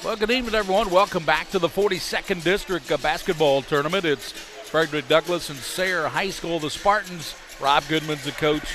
Well, good evening, everyone. Welcome back to the 42nd District Basketball Tournament. It's Frederick Douglass and Sayre High School. The Spartans, Rob Goodman's the coach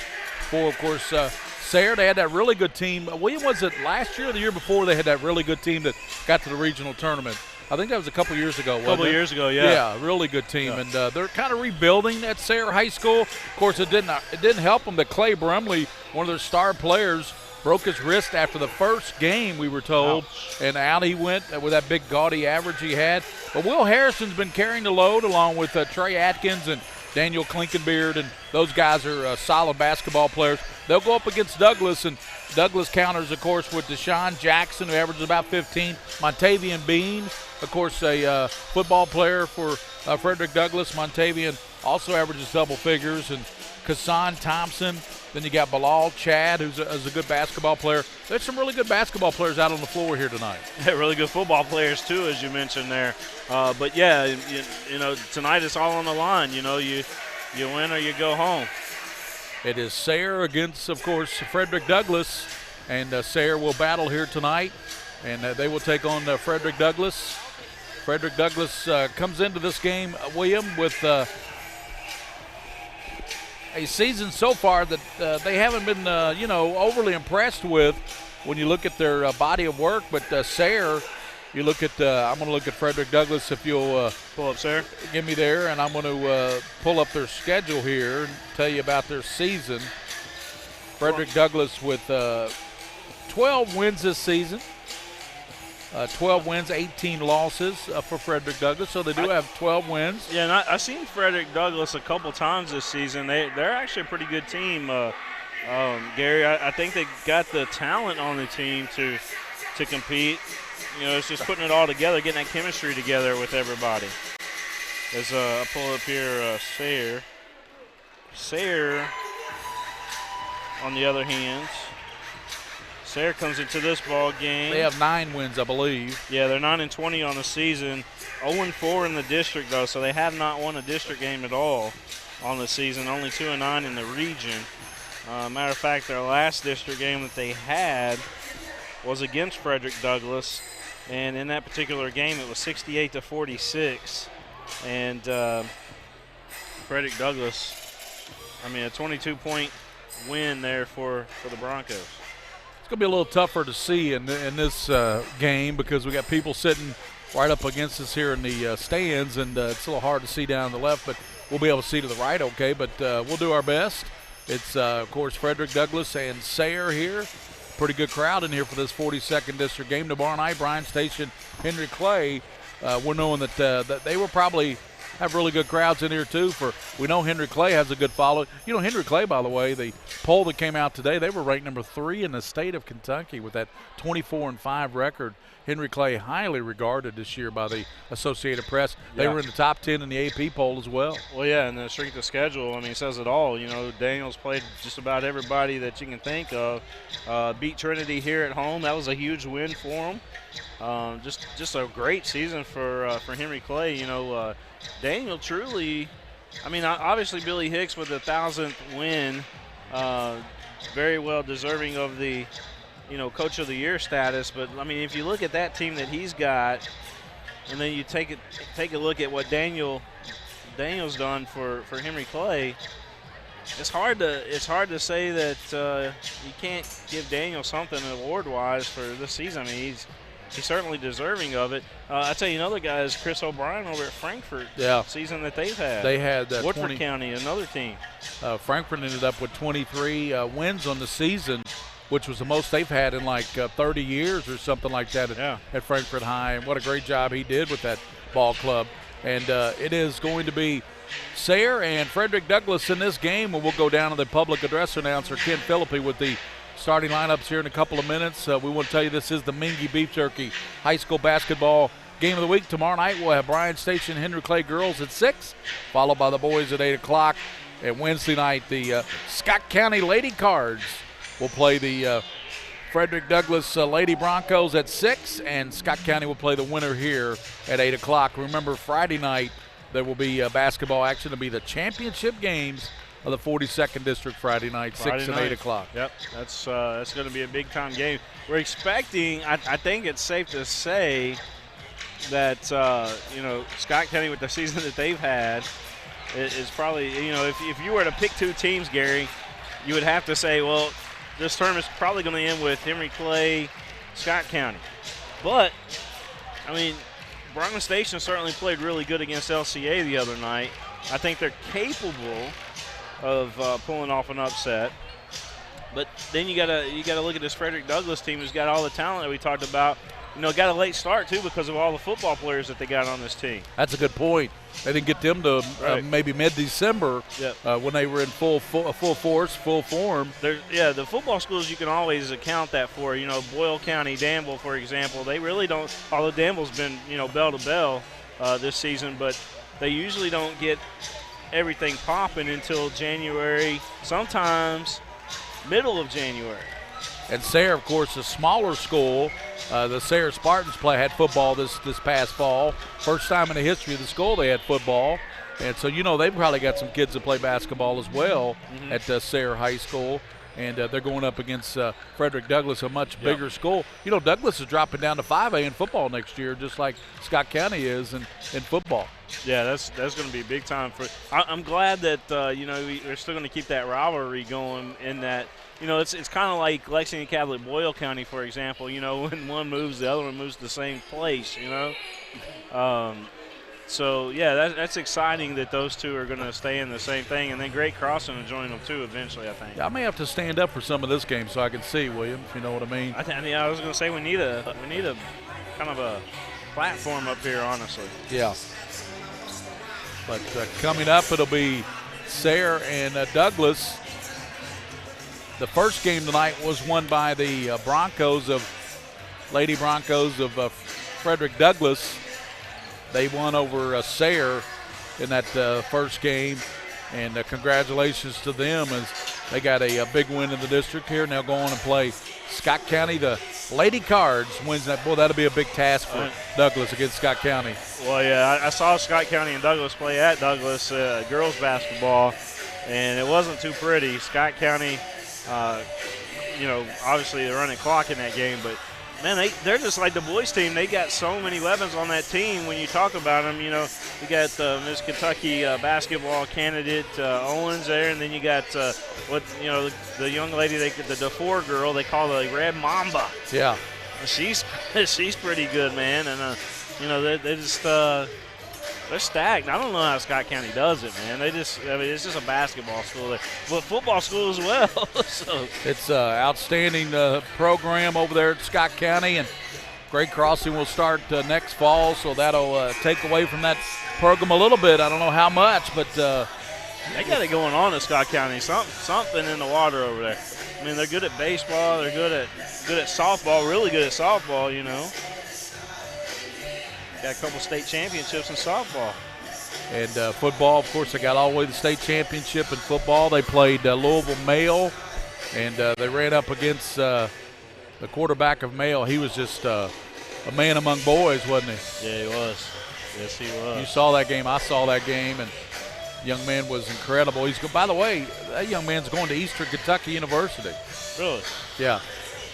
for, of course, Sayre. They had that really good team. William, was it last year or the year before they had that really good team that got to the regional tournament? I think that was a couple years ago, wasn't it? A couple years ago, yeah. Yeah, really good team. Yeah. And they're kind of rebuilding at Sayre High School. Of course, it didn't help them that Clay Brumley, one of their star players, broke his wrist after the first game, we were told, and out he went with that big gaudy average he had. But Will Harrison's been carrying the load along with Trey Atkins and Daniel Klinkenbeard, and those guys are solid basketball players. They'll go up against Douglass, and Douglass counters, of course, with Deshaun Jackson, who averages about 15. Montavian Bean, of course, a football player for Frederick Douglass. Montavian also averages double figures, and Kassan Thompson. Then you got Bilal Chad, who's a good basketball player. There's some really good basketball players out on the floor here tonight. Yeah, really good football players, too, as you mentioned there. But, yeah, you know, tonight it's all on the line. You know, you win or you go home. It is Sayre against, of course, Frederick Douglass. And Sayre will battle here tonight. And they will take on Frederick Douglass. Frederick Douglass comes into this game, William, with a season so far that they haven't been, overly impressed with when you look at their body of work. But Sayre, you look at, I'm going to look at Frederick Douglass if you'll pull up, Sayre. Give me there, and I'm going to pull up their schedule here and tell you about their season. Frederick Douglass with 12 wins this season. 12 wins, 18 losses for Frederick Douglass, so they do have 12 wins. Yeah, and I've seen Frederick Douglass a couple times this season. They're actually a pretty good team, Gary. I think they got the talent on the team to compete. You know, it's just putting it all together, getting that chemistry together with everybody. As I pull up here, Sayre. Sayre, on the other hand, Sayre comes into this ball game. They have 9 wins, I believe. Yeah, they're 9-20 on the season. 0-4 in the district, though, so they have not won a district game at all on the season. Only 2-9 in the region. Matter of fact, their last district game that they had was against Frederick Douglass, and in that particular game, it was 68-46. And Frederick Douglass, a 22-point win there for the Broncos. It's going to be a little tougher to see in this game because we got people sitting right up against us here in the stands, and it's a little hard to see down the left, but we'll be able to see to the right okay, but we'll do our best. It's, of course, Frederick Douglass and Sayre here. Pretty good crowd in here for this 42nd District game. Tomorrow night, Bryan Station, Henry Clay, we're knowing that they will probably have really good crowds in here, too. We know Henry Clay has a good following. You know, Henry Clay, by the way, the poll that came out today, they were ranked number 3 in the state of Kentucky with that 24-5 record. Henry Clay, highly regarded this year by the Associated Press. They were in the top 10 in the AP poll as well. Well, yeah, and the strength of schedule, says it all. You know, Daniel's played just about everybody that you can think of. Beat Trinity here at home. That was a huge win for them. Just a great season for Henry Clay. You know, Daniel truly, obviously Billy Hicks with the 1,000th win, very well deserving of the, Coach of the Year status. But, if you look at that team that he's got, and then you take a look at what Daniel's done for Henry Clay, it's hard to say that you can't give Daniel something award-wise for this season. He's certainly deserving of it. I tell you, another guy is Chris O'Brien over at Frankfort. Yeah. Season that they've had. They had Woodford County, another team. Frankfort ended up with 23 wins on the season, which was the most they've had in like 30 years or something like that at Frankfort High. And what a great job he did with that ball club. And it is going to be Sayre and Frederick Douglass in this game, and we'll go down to the public address announcer, Ken Philippi, with the starting lineups here in a couple of minutes. We want to tell you this is the Mingua Beef Jerky High School Basketball Game of the Week. Tomorrow night we'll have Bryan Station Henry Clay girls at 6, followed by the boys at 8 o'clock. And Wednesday night the Scott County Lady Cards will play the Frederick Douglass Lady Broncos at 6, and Scott County will play the winner here at 8 o'clock. Remember, Friday night there will be basketball action. It'll be the championship games of the 42nd District Friday night, 6 and 8 o'clock. Yep, that's going to be a big-time game. We're expecting, I think it's safe to say that, Scott County with the season that they've had is probably, if you were to pick two teams, Gary, you would have to say, well, this tournament's probably going to end with Henry Clay, Scott County. But, Bryan Station certainly played really good against LCA the other night. I think they're capable of pulling off an upset. But then you gotta look at this Frederick Douglass team who's got all the talent that we talked about. Got a late start too because of all the football players that they got on this team. That's a good point. They didn't get them to maybe mid-December when they were in full force, full form. The football schools you can always account that for. Boyle County, Danville, for example, they really don't. Although Danville's been bell to bell this season, but they usually don't get everything popping until January, sometimes middle of January. And Sayre, of course, a smaller school. The Sayre Spartans had football this past fall. First time in the history of the school they had football. And so, they've probably got some kids that play basketball as well at Sayre High School. And they're going up against Frederick Douglass, a much bigger school. Douglass is dropping down to 5A in football next year, just like Scott County is in football. Yeah, that's going to be big time for. I'm glad that we're still going to keep that rivalry going. In that, it's kind of like Lexington Catholic Boyle County, for example. When one moves, the other one moves to the same place. So, that's exciting that those two are going to stay in the same thing. And then Great Crossing will join them, too, eventually, I think. I may have to stand up for some of this game so I can see, William, if you know what I mean. I was going to say we need a kind of a platform up here, honestly. Yeah. But coming up, it'll be Sayre and Douglass. The first game tonight was won by the Lady Broncos of Frederick Douglass. They won over Sayre in that first game, and congratulations to them as they got a big win in the district here. Now go on and play Scott County. The Lady Cards wins that. Boy, that'll be a big task for Douglass against Scott County. Well, yeah, I saw Scott County and Douglass play at Douglass girls basketball, and it wasn't too pretty. Scott County, obviously they're running clock in that game, but man, they're just like the boys team. They got so many weapons on that team. When you talk about them, we got Miss Kentucky basketball candidate Owens there, and then you got the young lady, the DeFore girl, they call the Red Mamba. Yeah, she's pretty good, man, and they just they're stacked. I don't know how Scott County does it, man. It's just a basketball school, but football school as well. So it's an outstanding program over there at Scott County, and Great Crossing will start next fall, so that'll take away from that program a little bit. I don't know how much, but they got it going on at Scott County. Something in the water over there. They're good at baseball. They're good at softball. Really good at softball. Got a couple state championships in softball. And football, of course, they got all the way to the state championship in football. They played Louisville Male, and they ran up against the quarterback of Male. He was just a man among boys, wasn't he? Yeah, he was. Yes, he was. You saw that game. I saw that game, and young man was incredible. By the way, that young man's going to Eastern Kentucky University. Really? Yeah.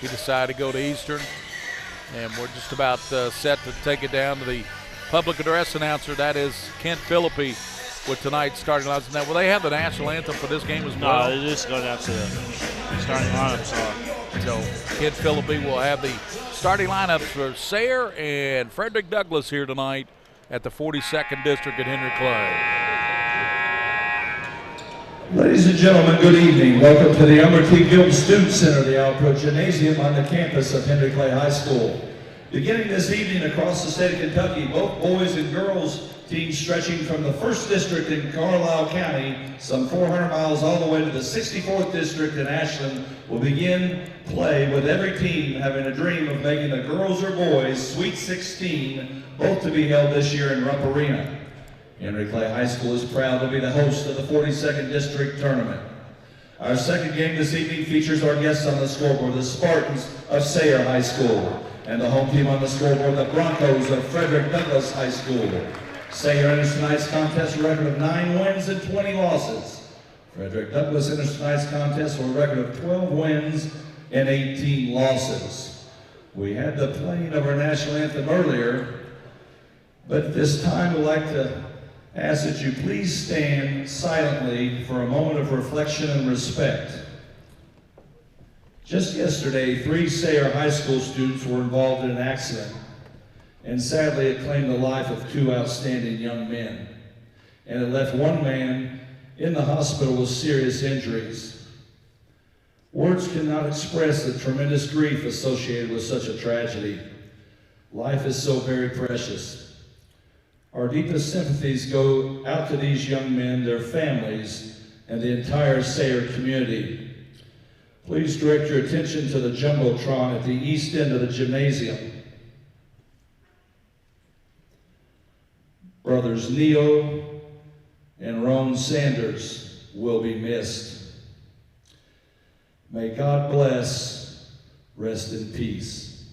He decided to go to Eastern. And we're just about set to take it down to the public address announcer. That is Kent Philippi with tonight's starting lineup. Now, will they have the national anthem for this game as well? No, they just go down to the starting lineup song. So Kent Philippi will have the starting lineups for Sayre and Frederick Douglass here tonight at the 42nd District at Henry Clay. Ladies and gentlemen, good evening. Welcome to the Albert T. Guild Student Center, the Alpro Gymnasium on the campus of Henry Clay High School. Beginning this evening across the state of Kentucky, both boys and girls teams stretching from the 1st District in Carlisle County, some 400 miles all the way to the 64th District in Ashland, will begin play with every team having a dream of making the girls or boys Sweet 16, both to be held this year in Rupp Arena. Henry Clay High School is proud to be the host of the 42nd District Tournament. Our second game this evening features our guests on the scoreboard, the Spartans of Sayre High School, and the home team on the scoreboard, the Broncos of Frederick Douglass High School. Sayre enters tonight's contest with a record of 9 wins and 20 losses. Frederick Douglass enters tonight's contest with a record of 12 wins and 18 losses. We had the playing of our national anthem earlier, but this time we'd like to ask that you please stand silently for a moment of reflection and respect. Just yesterday, 3 Sayre High School students were involved in an accident, and sadly it claimed the life of 2 outstanding young men, and it left 1 man in the hospital with serious injuries. Words cannot express the tremendous grief associated with such a tragedy. Life is so very precious. Our deepest sympathies go out to these young men, their families, and the entire Sayre community. Please direct your attention to the Jumbotron at the east end of the gymnasium. Brothers Neo and Ron Sanders will be missed. May God bless. Rest in peace.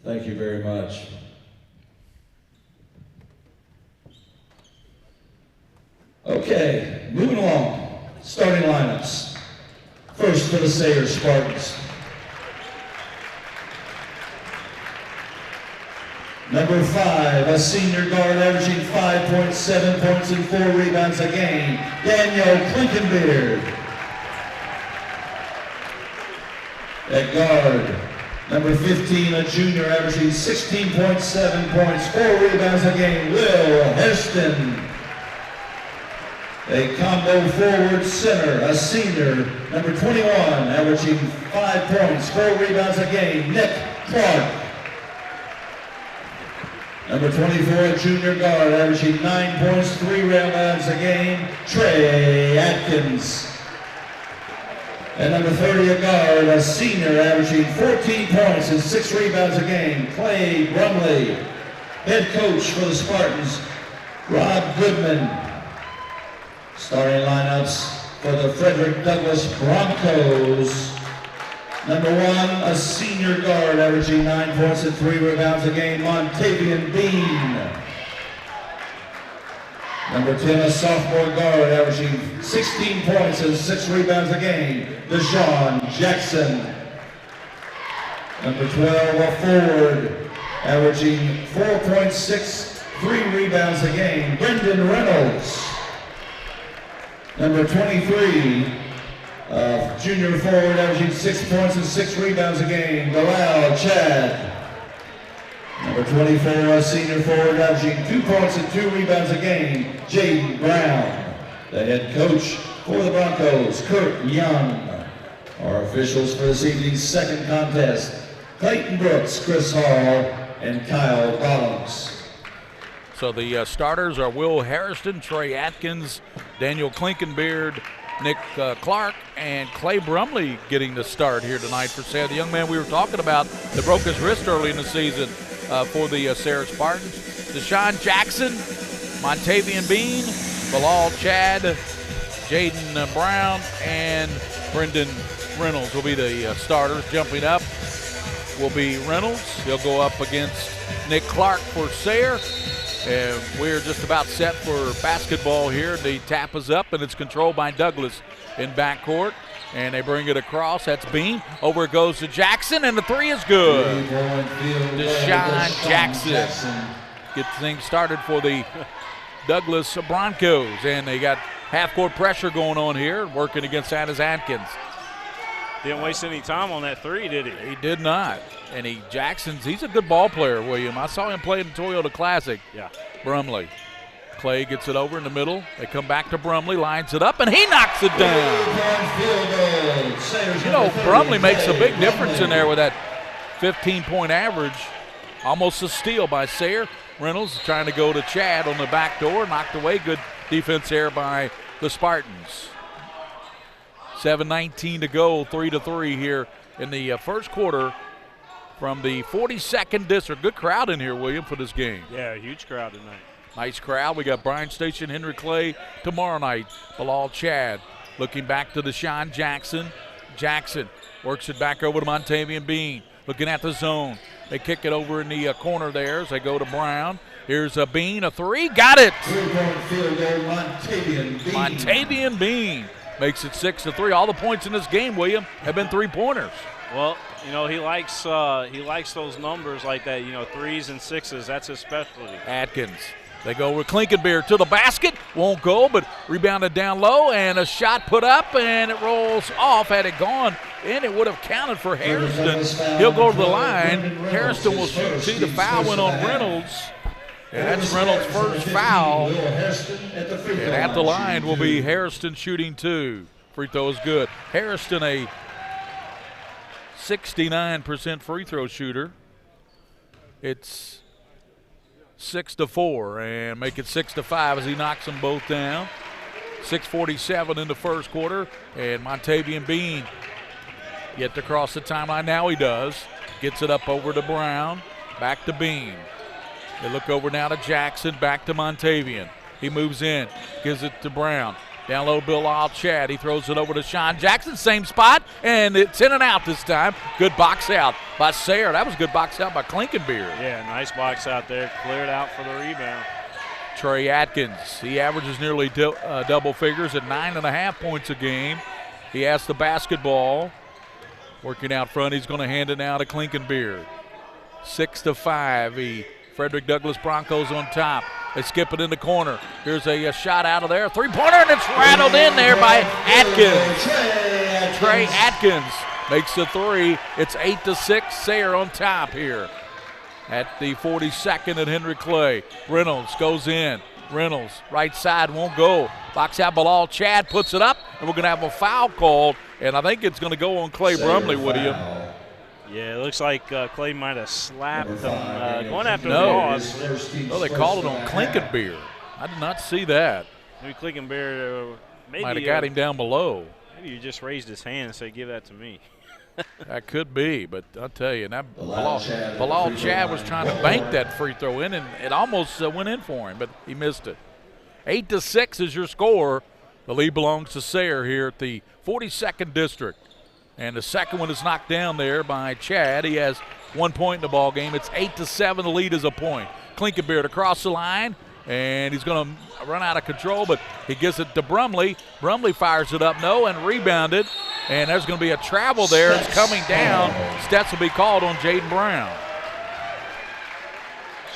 Thank you very much. Okay, moving along. Starting lineups. First for the Sayre Spartans. Number 5, a senior guard averaging 5.7 points and 4 rebounds a game, Daniel Klinkenbeard. At guard, number 15, a junior averaging 16.7 points, 4 rebounds a game, Will Hairston. A combo forward center, a senior, number 21, averaging 5 points, 4 rebounds a game, Nick Clark. Number 24, a junior guard, averaging 9 points, 3 rebounds a game, Trey Atkins. And number 30, a guard, a senior, averaging 14 points and 6 rebounds a game, Clay Brumley. Head coach for the Spartans, Rob Goodman. Starting lineups for the Frederick Douglass Broncos. Number 1, a senior guard, averaging 9 points and 3 rebounds a game, Montavian Bean. Number 10, a sophomore guard, averaging 16 points and 6 rebounds a game, Deshaun Jackson. Number 12, a forward, averaging 4.6, 3 rebounds a game, Brendan Reynolds. Number 23, junior forward, averaging 6 points and 6 rebounds a game, Bilal Chad. Number 24, a senior forward, averaging 2 points and 2 rebounds a game, Jaden Brown. The head coach for the Broncos, Kurt Young. Our officials for this evening's second contest, Clayton Brooks, Chris Hall, and Kyle Bottoms. So the starters are Will Hairston, Trey Atkins, Daniel Klinkenbeard, Nick Clark, and Clay Brumley getting the start here tonight for Sayre. The young man we were talking about that broke his wrist early in the season for the Sayre Spartans. Deshaun Jackson, Montavian Bean, Bilal Chad, Jaden Brown, and Brendan Reynolds will be the starters. Jumping up will be Reynolds. He'll go up against Nick Clark for Sayre. And we're just about set for basketball here. The tap is up, and it's controlled by Douglass in backcourt. And they bring it across. That's Bean. Over it goes to Jackson, and the 3 is good. Deshaun Jackson gets things started for the Douglass Broncos. And they got half-court pressure going on here, working against Addis Atkins. Didn't waste any time on that 3, did he? He did not. And he's a good ball player, William. I saw him play in the Toyota Classic. Yeah. Brumley. Clay gets it over in the middle. They come back to Brumley, lines it up, and he knocks it down. You know, Brumley makes a big difference in there with that 15-point average. Almost a steal by Sayre. Reynolds trying to go to Chad on the back door, knocked away. Good defense there by the Spartans. 7:19 to go, 3-3 here in the first quarter from the 42nd district. Good crowd in here, William, for this game. Yeah, huge crowd tonight. Nice crowd. We got Bryan Station, Henry Clay tomorrow night. Bilal Chad looking back to Deshaun Jackson. Jackson works it back over to Montavian Bean. Looking at the zone. They kick it over in the corner there as they go to Brown. Here's a Bean, a three. Got it! Three-point field goal, Montavian Bean. Montavian Bean makes it 6-3. All the points in this game, William, have been three-pointers. Well, you know, he likes those numbers like that, you know, 3s and 6s. That's his specialty. Atkins. They go with Klinkenbeer to the basket. Won't go, but rebounded down low, and a shot put up, and it rolls off. Had it gone in, it would have counted for Hairston. He'll go to the line. Hairston will shoot. See, the foul went on Reynolds. And that's Reynolds' first foul. And at the line will be Hairston shooting 2. Free throw is good. Hairston, a 69% free throw shooter. It's 6-4, and make it 6-5 as he knocks them both down. 6:47 in the first quarter, and Montavian Bean yet to cross the timeline. Now he does. Gets it up over to Brown, back to Bean. They look over now to Jackson, back to Montavian. He moves in, gives it to Brown. Down low, Bilal Chad. He throws it over to Sean Jackson, same spot, and it's in and out this time. Good box out by Sayre. That was a good box out by Klinkenbeer. Yeah, nice box out there. Cleared out for the rebound. Trey Atkins, he averages nearly double figures at 9.5 points a game. He has the basketball. Working out front, he's going to hand it now to Klinkenbeer. 6-5. Frederick Douglass Broncos on top. They skip it in the corner. Here's a shot out of there. Three-pointer, and it's rattled in there by Atkins. Trey Atkins makes the three. It's 8-6. Sayre on top here at the 42nd at Henry Clay. Reynolds goes in. Reynolds, right side, won't go. Box out Bilal Chad, puts it up, and we're going to have a foul called, and I think it's going to go on Clay Brumley, William. Yeah, it looks like Clay might have slapped him going after the ball. No, they called it on Klinkenbeer. I did not see that. Maybe Klinkenbeer might have got him down below. Maybe he just raised his hand and said, give that to me. That could be, but I'll tell you, that Bilal Chad was trying to bank that free throw in, and it almost went in for him, but he missed it. 8-6 is your score. The lead belongs to Sayre here at the 42nd District. And the second one is knocked down there by Chad. He has 1 point in the ball game. It's 8-7. The lead is a point. Klinkenbeer across the line, and he's going to run out of control, but he gives it to Brumley. Brumley fires it up, no, and rebounded. And there's going to be a travel there. It's coming down. Stats will be called on Jaden Brown.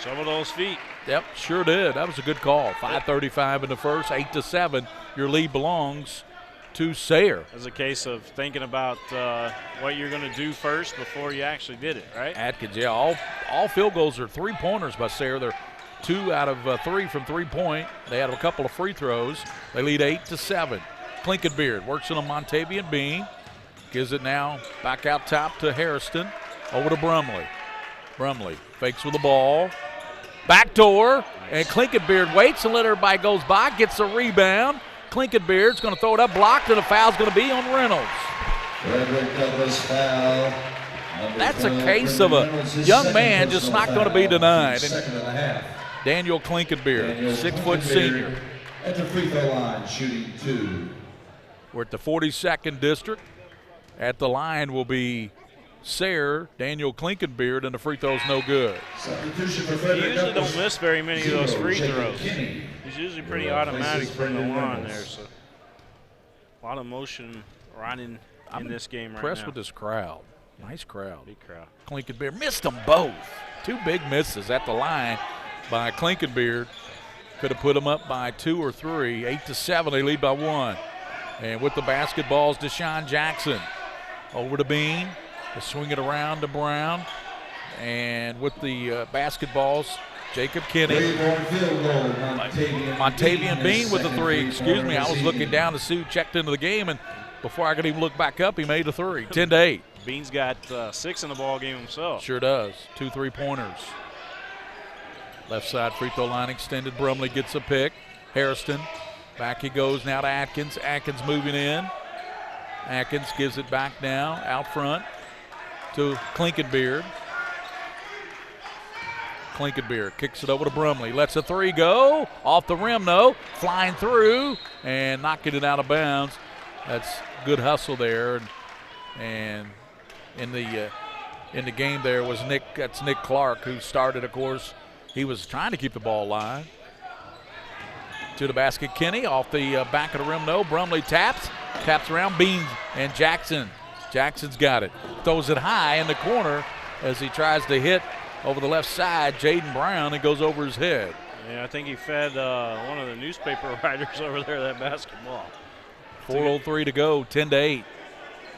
Some of those feet. Yep, sure did. That was a good call. 5:35 in the first, 8-7. Your lead belongs to Sayre. As a case of thinking about what you're going to do first before you actually did it, right? Atkins, yeah, all field goals are three-pointers by Sayre. They're 2 out of 3 from three-point. They had a couple of free throws. They lead 8-7. Klinkenbeer works on a Montavian Bean. Gives it now back out top to Hairston. Over to Brumley. Brumley fakes with the ball. Backdoor, and Klinkenbeer waits and let everybody goes by. Gets a rebound. Klinkenbeer is going to throw it up, blocked, and a foul's going to be on Reynolds. Frederick Douglass foul. That's a case of a young man just not going to be denied. And Daniel Klinkenbeer, 6-foot senior. At the free throw line, shooting 2. We're at the 42nd District. At the line will be Sayre, Daniel Klinkenbeer, and the free throw's no good. He usually don't miss very many of those free throws. He's usually pretty automatic from the line there. So a lot of motion right in this game right now. Impressed with this crowd. Nice crowd. Big crowd. Klinkenbeer missed them both. 2 big misses at the line by Klinkenbeer. Could have put them up by 2 or 3. 8-7, they lead by 1. And with the basketballs, Deshaun Jackson. Over to Bean. They swing it around to Brown. And with the basketballs, Jacob Kinney. Montavian Bean with the 3. Excuse me, I was looking down to see who checked into the game, and before I could even look back up, he made a 3. 10-8. Bean's got 6 in the ball game himself. Sure does. 2 3-pointers. Left side free throw line extended. Brumley gets a pick. Hairston. Back he goes now to Atkins. Atkins moving in. Atkins gives it back now out front to Klinkenbeer. Klinkenbeer kicks it over to Brumley. Lets a three go. Off the rim, no. Flying through and knocking it out of bounds. That's good hustle there. And in the game there was Nick Clark, who started, of course. He was trying to keep the ball alive. To the basket, Kenny. Off the back of the rim, no. Brumley taps around Beans and Jackson. Jackson's got it. Throws it high in the corner as he tries to hit over the left side, Jaden Brown. It goes over his head. Yeah, I think he fed one of the newspaper writers over there that basketball. 4:03 to go, 10-8.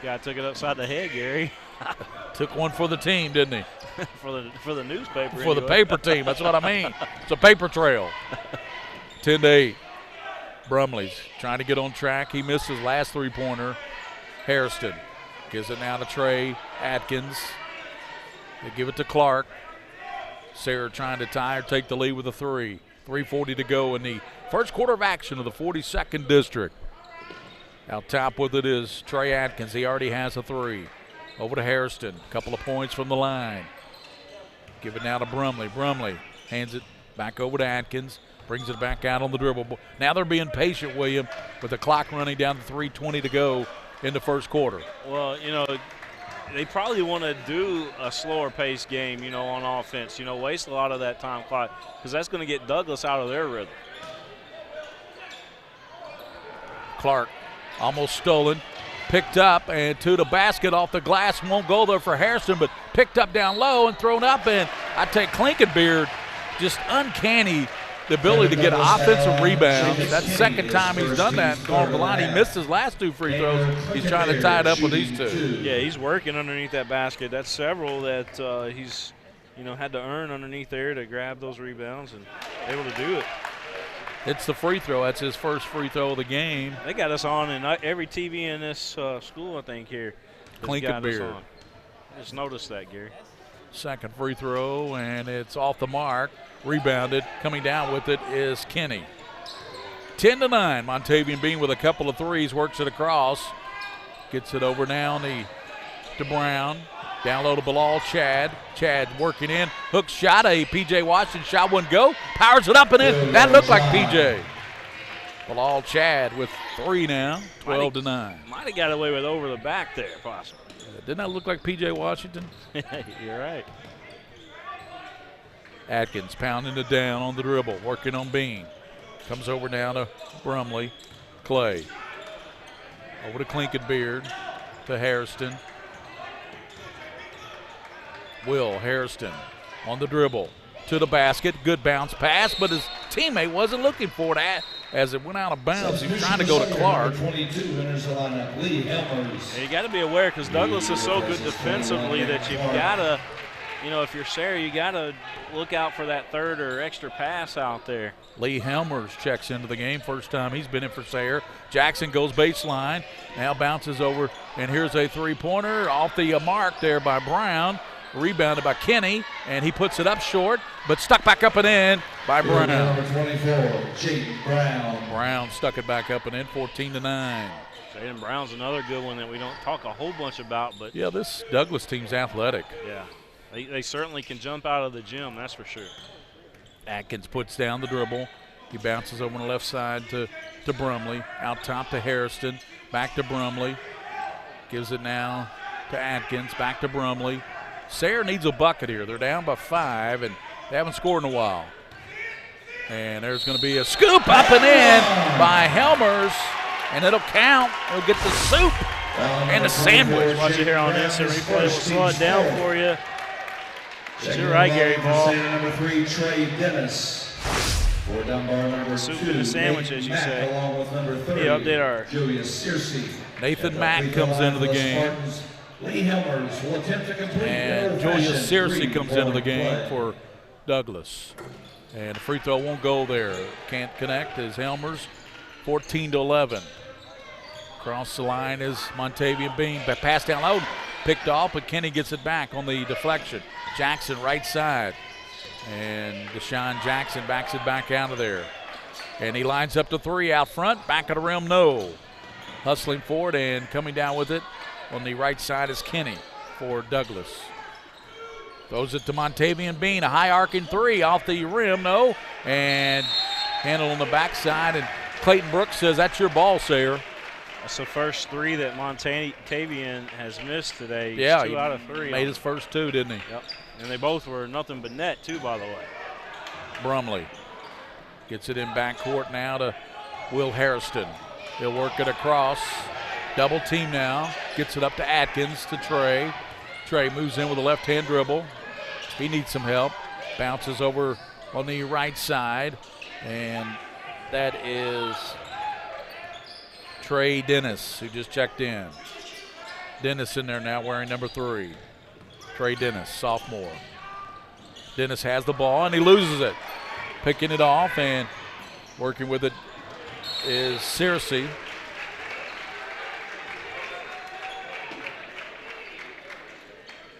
Guy took it upside the head, Gary. Took one for the team, didn't he? for the newspaper. For the paper team, that's what I mean. It's a paper trail. 10-8. Brumley's trying to get on track. He missed his last three-pointer. Hairston gives it now to Trey Atkins. They give it to Clark. Sayre trying to tie or take the lead with a three. 3:40 to go in the first quarter of action of the 42nd District. Out top with it is Trey Atkins. He already has a three. Over to Hairston. Couple of points from the line. Give it now to Brumley. Brumley hands it back over to Atkins. Brings it back out on the dribble. Now they're being patient, William, with the clock running down to 3:20 to go in the first quarter. Well, they probably want to do a slower paced game, on offense. Waste a lot of that time clock because that's going to get Douglas out of their rhythm. Clark almost stolen. Picked up and to the basket off the glass. Won't go there for Hairston, but picked up down low and thrown up. And I take Klinkenbeer, just uncanny the ability to get offensive rebounds. That's the second time he's done that. Going to the line, he missed his last two free throws. He's trying to tie it up with these two. Yeah, he's working underneath that basket. That's several that he's, had to earn underneath there to grab those rebounds and able to do it. It's the free throw. That's his first free throw of the game. They got us on in every TV in this school, I think, here. Klinkenbeer. Just noticed that, Gary. Second free throw, and it's off the mark. Rebounded. Coming down with it is Kenny. 10-9. Montavian Bean with a couple of threes. Works it across. Gets it over now to Brown. Down low to Bilal Chad. Chad working in. Hook shot. A P.J. Washington shot wouldn't go. Powers it up and in. That looked like P.J. Bilal Chad with three now. 12-9. Might have got away with over the back there, possibly. Didn't that look like P.J. Washington? You're right. Atkins pounding it down on the dribble. Working on Bean. Comes over now to Brumley. Clay. Over to Klinkenbeard. To Hairston. Will Hairston on the dribble to the basket. Good bounce pass, but his teammate wasn't looking for it as it went out of bounds. He was trying to go to Clark. 22 enters the lineup. Lee Helmers. You got to be aware because Douglas is so good defensively that you've got to, if you're Sayre, you got to look out for that third or extra pass out there. Lee Helmers checks into the game. First time he's been in for Sayre. Jackson goes baseline. Now bounces over, and here's a three-pointer off the mark there by Brown. Rebounded by Kenny, and he puts it up short, but stuck back up and in by Brown. Number 24, Jaden Brown. Brown stuck it back up and in, 14-9. Jaden Brown's another good one that we don't talk a whole bunch about, but yeah, this Douglas team's athletic. Yeah, they certainly can jump out of the gym, that's for sure. Atkins puts down the dribble. He bounces over on the left side to Brumley. Out top to Hairston. Back to Brumley. Gives it now to Atkins. Back to Brumley. Sayre needs a bucket here. They're down by 5, and they haven't scored in a while. And there's going to be a scoop up and in by Helmers, and it'll count. He'll get the soup and the sandwich. Watch it here on instant replay. We'll slow it down for you. But you're right, Gary Ball. Number 3, Trey Dennis. For Dunbar, number Soup 2, and the sandwich, as you say. Along with number 30, update our Julius Searcy. Nathan Mack comes into the game. Lee Helmers will attempt to complete And Julius Searcy comes into the game for Douglas. And the free throw won't go there. Can't connect as Helmers. 14-11. Across the line is Montavian Bean. But pass down low. Picked off, but Kenny gets it back on the deflection. Jackson right side. And Deshaun Jackson backs it back out of there. And he lines up to three out front. Back of the rim, no. Hustling forward and coming down with it on the right side is Kenny for Douglas. Throws it to Montavian Bean, a high arcing three off the rim, no, and handle on the backside. And Clayton Brooks says, that's your ball, Sayre. That's the first three that Montavian has missed today. Yeah, 2 out of 3. Made his first 2, didn't he? Yep. And they both were nothing but net, too, by the way. Brumley gets it in backcourt now to Will Hairston. He'll work it across. Double team now. Gets it up to Atkins to Trey. Trey moves in with a left-hand dribble. He needs some help. Bounces over on the right side. And that is Trey Dennis, who just checked in. Dennis in there now wearing number 3. Trey Dennis, sophomore. Dennis has the ball and he loses it. Picking it off and working with it is Searcy.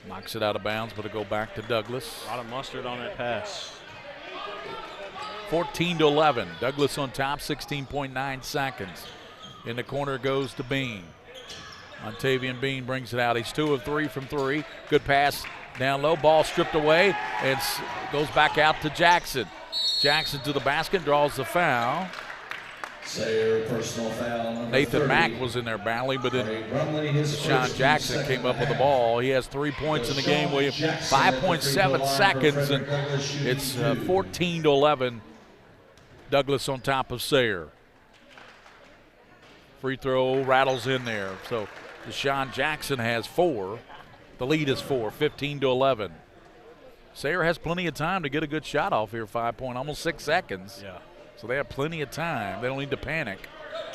Knocks it out of bounds, but it'll go back to Douglas. A lot of mustard on that pass. 14-11. Douglas on top, 16.9 seconds. In the corner goes to Bean. Montavian Bean brings it out. He's 2 of 3 from 3. Good pass down low. Ball stripped away and goes back out to Jackson. Jackson to the basket, draws the foul. Sayre, personal foul number Nathan 30. Mack was in there battling, but then Brumley, his Deshaun first Jackson team, came up with the second ball. He has 3 points in the game, William. 5.7 seconds, and it's 14-11. Douglas on top of Sayre. Free throw rattles in there. So Deshaun Jackson has 4. The lead is 4, 15-11. Sayre has plenty of time to get a good shot off here, 5 point, almost 6 seconds. Yeah. So they have plenty of time. They don't need to panic.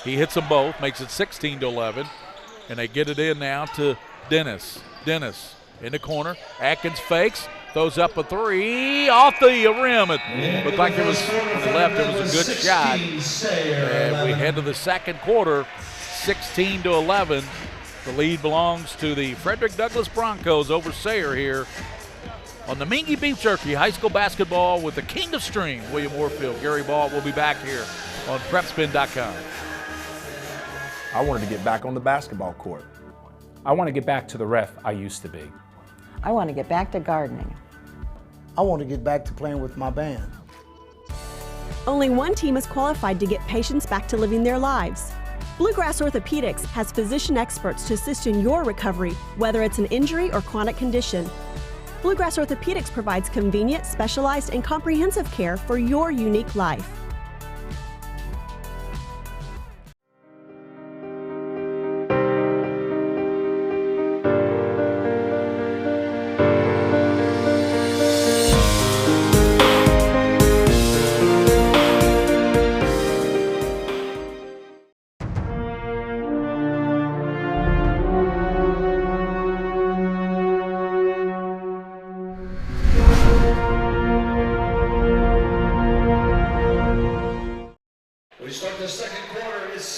He hits them both, makes it 16-11, and they get it in now to Dennis. Dennis in the corner. Atkins fakes, throws up a 3 off the rim. It looked like it was on the left. It was a good shot. And we head to the second quarter, 16-11. The lead belongs to the Frederick Douglass Broncos over Sayre here on the Mingua Beef Jerky High School Basketball with the King of Stream, William Warfield. Gary Ball will be back here on PrepSpin.com. I wanted to get back on the basketball court. I want to get back to the ref I used to be. I want to get back to gardening. I want to get back to playing with my band. Only one team is qualified to get patients back to living their lives. Bluegrass Orthopedics has physician experts to assist in your recovery, whether it's an injury or chronic condition. Bluegrass Orthopedics provides convenient, specialized, and comprehensive care for your unique life.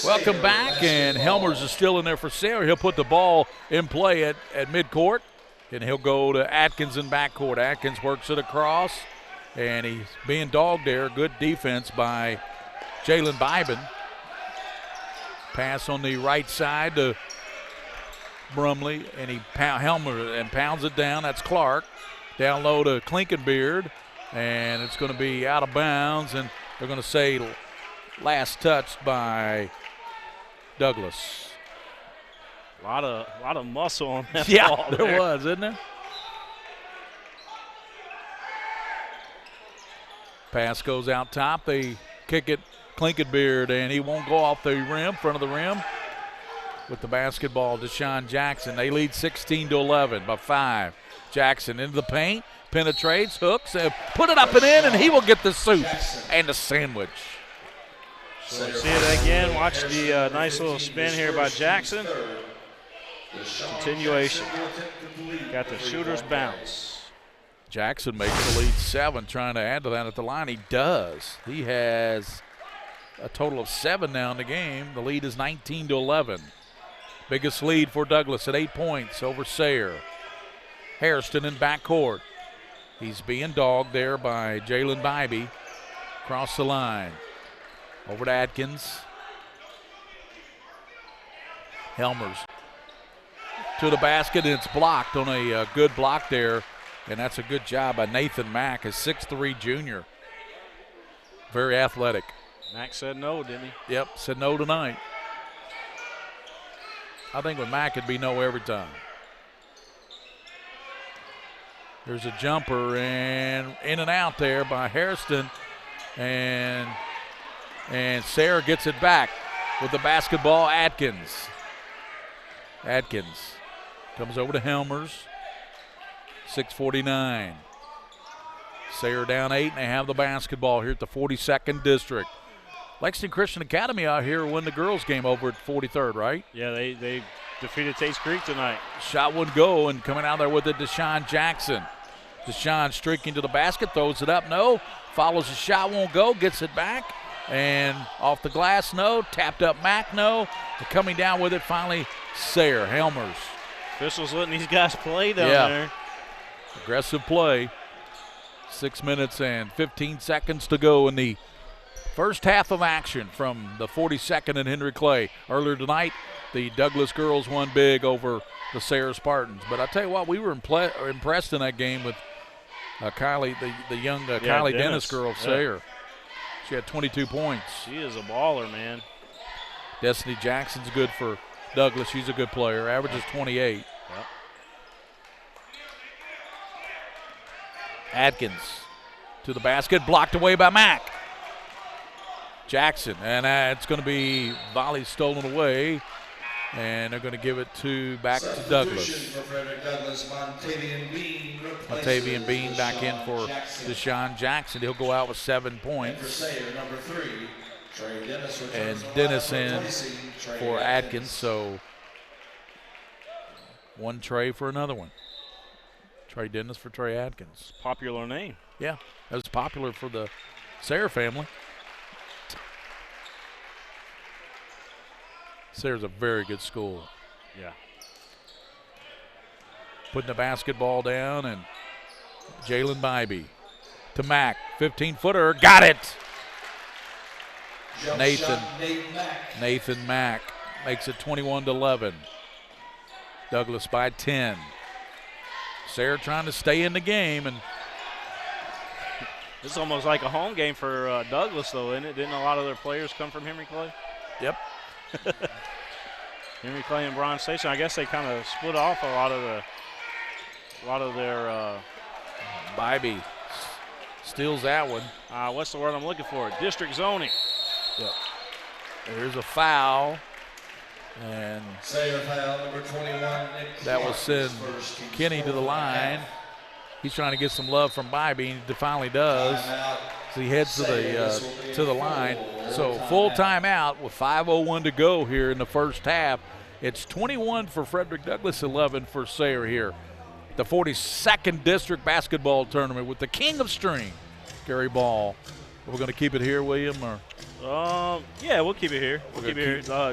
Welcome back, and Helmers is still in there for Sayre. He'll put the ball in play at midcourt, and he'll go to Atkins in backcourt. Atkins works it across, and he's being dogged there. Good defense by Jalen Bybin. Pass on the right side to Brumley, and Helmer and pounds it down. That's Clark. Down low to Klinkenbeard, and it's going to be out of bounds, and they're going to say last touched by Douglas. A lot of muscle on that Yeah, ball there was, isn't there? Pass goes out top. They kick it, Klinkenbeard, and he won't go off the rim, front of the rim. With the basketball, Deshaun Jackson. They lead 16-11 by 5. Jackson into the paint, penetrates, hooks, put it up and in, and he will get the soup and the sandwich. So see it again. Watch the nice little spin here by Jackson. Continuation. Got the shooter's bounce. Jackson makes the lead 7, trying to add to that at the line. He does. He has a total of 7 now in the game. The lead is 19-11. Biggest lead for Douglas at 8 points over Sayre. Hairston in backcourt. He's being dogged there by Jalen Bybee. Across the line. Over to Atkins. Helmers to the basket, and it's blocked on a good block there And that's a good job by Nathan Mack, a 6'3" junior. Very athletic. Mack said no, didn't he? Yep, said no tonight. I think with Mack it'd be no every time. There's a jumper and in and out there by Hairston. And Sayre gets it back with the basketball. Atkins comes over to Helmers. 6:49. Sayre down 8, and they have the basketball here at the 42nd District. Lexington Christian Academy out here win the girls game over at 43rd, right? Yeah, they defeated Tate's Creek tonight. Shot wouldn't go, and coming out there with it, Deshaun Jackson. Deshaun streaking to the basket, throws it up, no. Follows the shot, won't go, gets it back. And off the glass, no. Tapped up Mack, no. And coming down with it finally, Sayre. Helmers. Officials letting these guys play down there. Aggressive play. 6 minutes and 15 seconds to go in the first half of action from the 42nd and Henry Clay. Earlier tonight, the Douglas girls won big over the Sayre Spartans. But I tell you what, we were impressed in that game with Kylie, the young Kylie Dennis girl of Sayre. She had 22 points. She is a baller, man. Destiny Jackson's good for Douglas. She's a good player. Averages 28. Yep. Atkins to the basket, blocked away by Mack. Jackson, and it's going to be volley stolen away, and they're going to give it back to Douglas. Montavian Bean back in for Deshaun Jackson. He'll go out with 7 points. And Dennis in for Atkins, so one Trey for another one. Trey Dennis for Trey Atkins. Popular name. Yeah, that was popular for the Sayre family. Sayre's a very good school. Yeah. Putting the basketball down, and Jalen Bybee to Mack. 15-footer, got it! Nathan Mack makes it 21-11. Douglas by 10. Sayre trying to stay in the game, and this is almost like a home game for Douglas, though, isn't it? Didn't a lot of their players come from Henry Clay? Yep. Henry Clay and Bronze Station. I guess they kind of split off a lot of their. Bybee steals that one. What's the word I'm looking for? District zoning. Yep. There's a foul, and Foul number 21. that will send Kenny to the line. He's trying to get some love from Bybee, and he finally does. So he heads to the line. So full timeout with 5:01 to go here in the first half. It's 21 for Frederick Douglass, 11 for Sayre here. The 42nd District Basketball Tournament with the King of String, Gary Ball. We're going to keep it here, William, or? Yeah, we'll keep it here.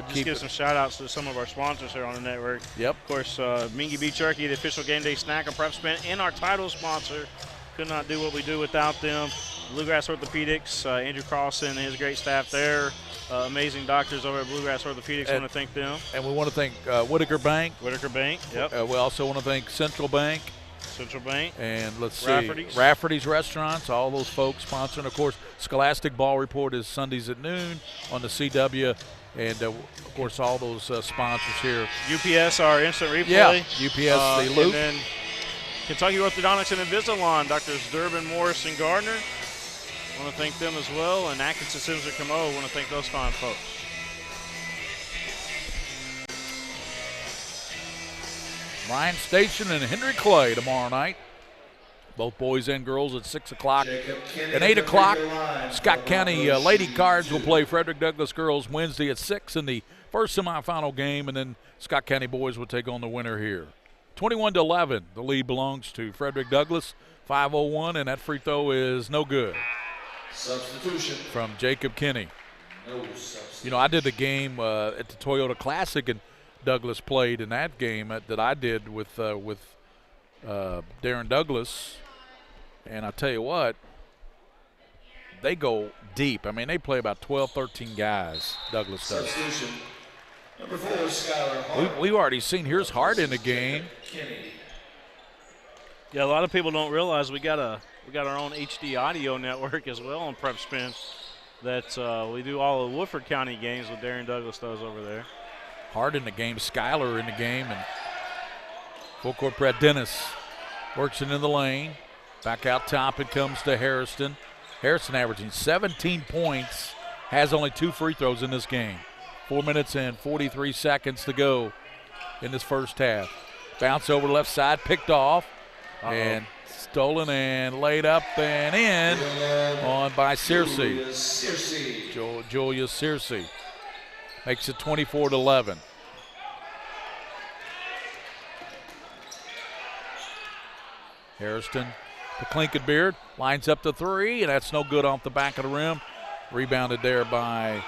Just give some shout-outs to some of our sponsors here on the network. Yep. Of course, Mingua Beef Jerky, the official game day snack of PrepSpin, and our title sponsor. Could not do what we do without them. Bluegrass Orthopedics, Andrew Carlson and his great staff there. Amazing doctors over at Bluegrass Orthopedics. Want to thank them. And we want to thank Whitaker Bank. Whitaker Bank, yep. We also want to thank Central Bank. Central Bank. And let's see. Rafferty's Restaurants, all those folks sponsoring. Of course, Scholastic Ball Report is Sundays at noon on the CW. And, of course, all those sponsors here. UPS, our instant replay. Yeah, UPS, the loop. And then Kentucky Orthodontics and Invisalign, Drs. Durbin, Morris, and Garner. Want to thank them as well. And Atkinson, Sims, and Camo, want to thank those fine folks. Bryan Station and Henry Clay tomorrow night. Both boys and girls at 6 o'clock. At 8 o'clock, Scott County Lady Cards will play Frederick Douglass girls Wednesday at 6 in the first semifinal game, and then Scott County boys will take on the winner here. 21-11, the lead belongs to Frederick Douglass. 5:01, and that free throw is no good. Substitution from Jacob Kinney. No substitution. You know, I did the game at the Toyota Classic, and Douglas played in that game that I did with Darren Douglas. And I tell you what, they go deep. I mean, they play about 12, 13 guys, Douglas does. Substitution. Number 4, Skylar Hart. We've already seen, here's Hart in the game. Yeah, a lot of people don't realize we got our own HD audio network as well on PrepSpin. That we do all the Woodford County games with Darren Douglas does over there. Hard in the game. Skyler in the game, and full court press. Dennis works it in the lane. Back out top it comes to Harrison. Harrison averaging 17 points, has only 2 free throws in this game. 4 minutes and 43 seconds to go in this first half. Bounce over left side, picked off, and stolen and laid up and in on by Sayre. Julia Sayre makes it 24-11. Harrison to Klinkenbeard, lines up the 3, and that's no good off the back of the rim. Rebounded there by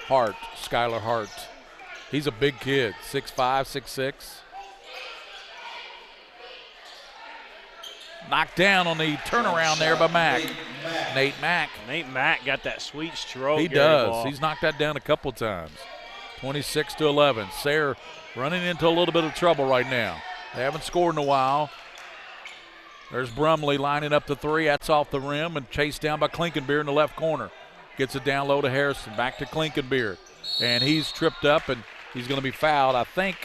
Hart, Skylar Hart. He's a big kid, 6'5", 6'6". Knocked down on the turnaround there by Mack. Nate Mack. Nate Mack got that sweet stroke. He does. Ball. He's knocked that down a couple times. 26-11. Sayre running into a little bit of trouble right now. They haven't scored in a while. There's Brumley lining up the 3. That's off the rim and chased down by Klinkenbeard in the left corner. Gets it down low to Harrison. Back to Klinkenbeard. And he's tripped up and he's going to be fouled. I think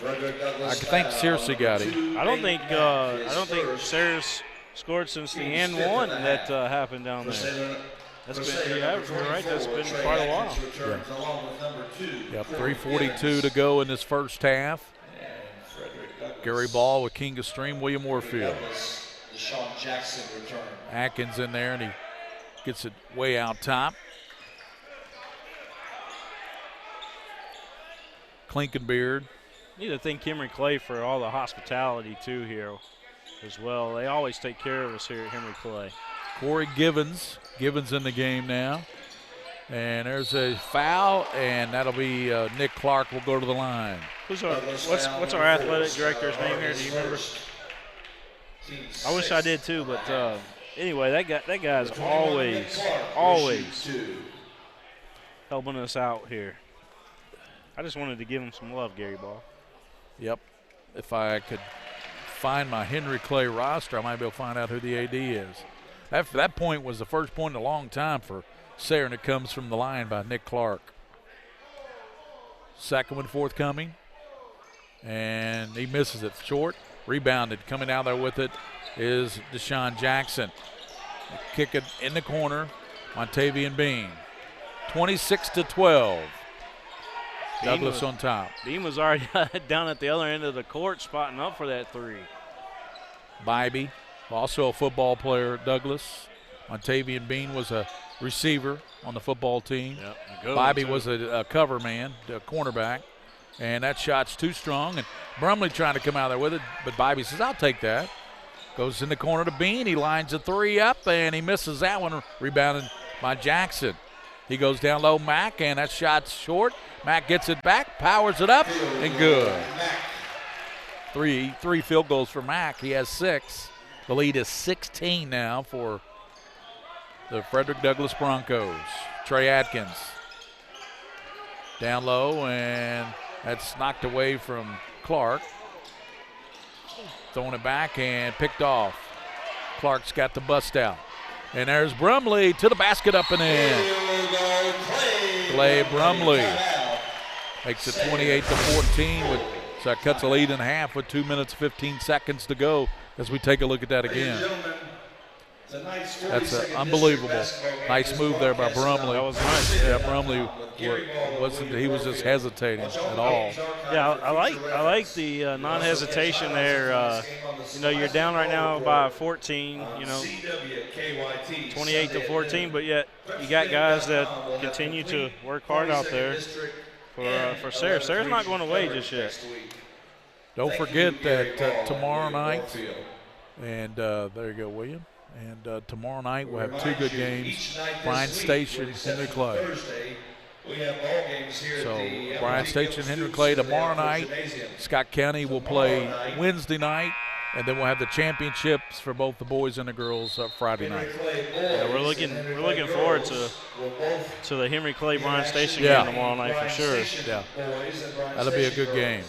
Sayre got him. I don't think Sayre's scored since the and one that happened down there. That's been, you're right, that's been quite a while. Yeah. 3:42 to go in this first half. Gary Ball with King of Stream, William Warfield. Atkins in there, and he gets it way out top. Klinkenbeard. Need to thank Henry Clay for all the hospitality, too, here as well. They always take care of us here at Henry Clay. Corey Givens. Givens in the game now. And there's a foul, and that'll be Nick Clark will go to the line. What's our athletic director's name here? Do you remember? I wish I did too, but anyway, that guy's always helping us out here. I just wanted to give him some love, Gary Ball. Yep. If I could find my Henry Clay roster, I might be able to find out who the AD is. That point was the first point in a long time for Sayre, and it comes from the line by Nick Clark. Second one forthcoming, and he misses it short. Rebounded, coming out there with it is Deshaun Jackson. Kick it in the corner, Montavian Bean. 26-12. Douglas on top. Bean was already down at the other end of the court, spotting up for that 3. Bybee, also a football player at Douglas. Montavian Bean was a receiver on the football team. Yep, Bybee was a cover man, a cornerback. And that shot's too strong. And Brumley trying to come out there with it, but Bybee says, I'll take that. Goes in the corner to Bean. He lines a 3 up, and he misses that one, rebounded by Jackson. He goes down low, Mack, and that shot's short. Mack gets it back, powers it up, and good. Three field goals for Mack. He has 6. The lead is 16 now for the Frederick Douglass Broncos. Trey Atkins down low, and that's knocked away from Clark. Throwing it back and picked off. Clark's got the bust out. And there's Brumley to the basket, up and in. Clay Brumley makes it 28-14. So that cuts the lead in half with 2 minutes, 15 seconds to go as we take a look at that again. That's unbelievable. Nice move there by Brumley. That was nice. Yeah, Brumley he was just hesitating at all. Yeah, I like the non-hesitation there. You're down right now by 14. 28-14, but yet you got guys that continue to work hard out there for Sayre. Sayre's not going away just yet. Don't forget that tomorrow night, and there you go, William. And tomorrow night we'll have 2 good games. Bryan Station, Henry Clay. So Bryan Station, Henry Clay tomorrow night. Scott County will play Wednesday night, and then we'll have the championships for both the boys and the girls Friday night. Yeah, we're looking forward to the Henry Clay Bryan Station game tomorrow night for sure. Yeah, that'll be a good game.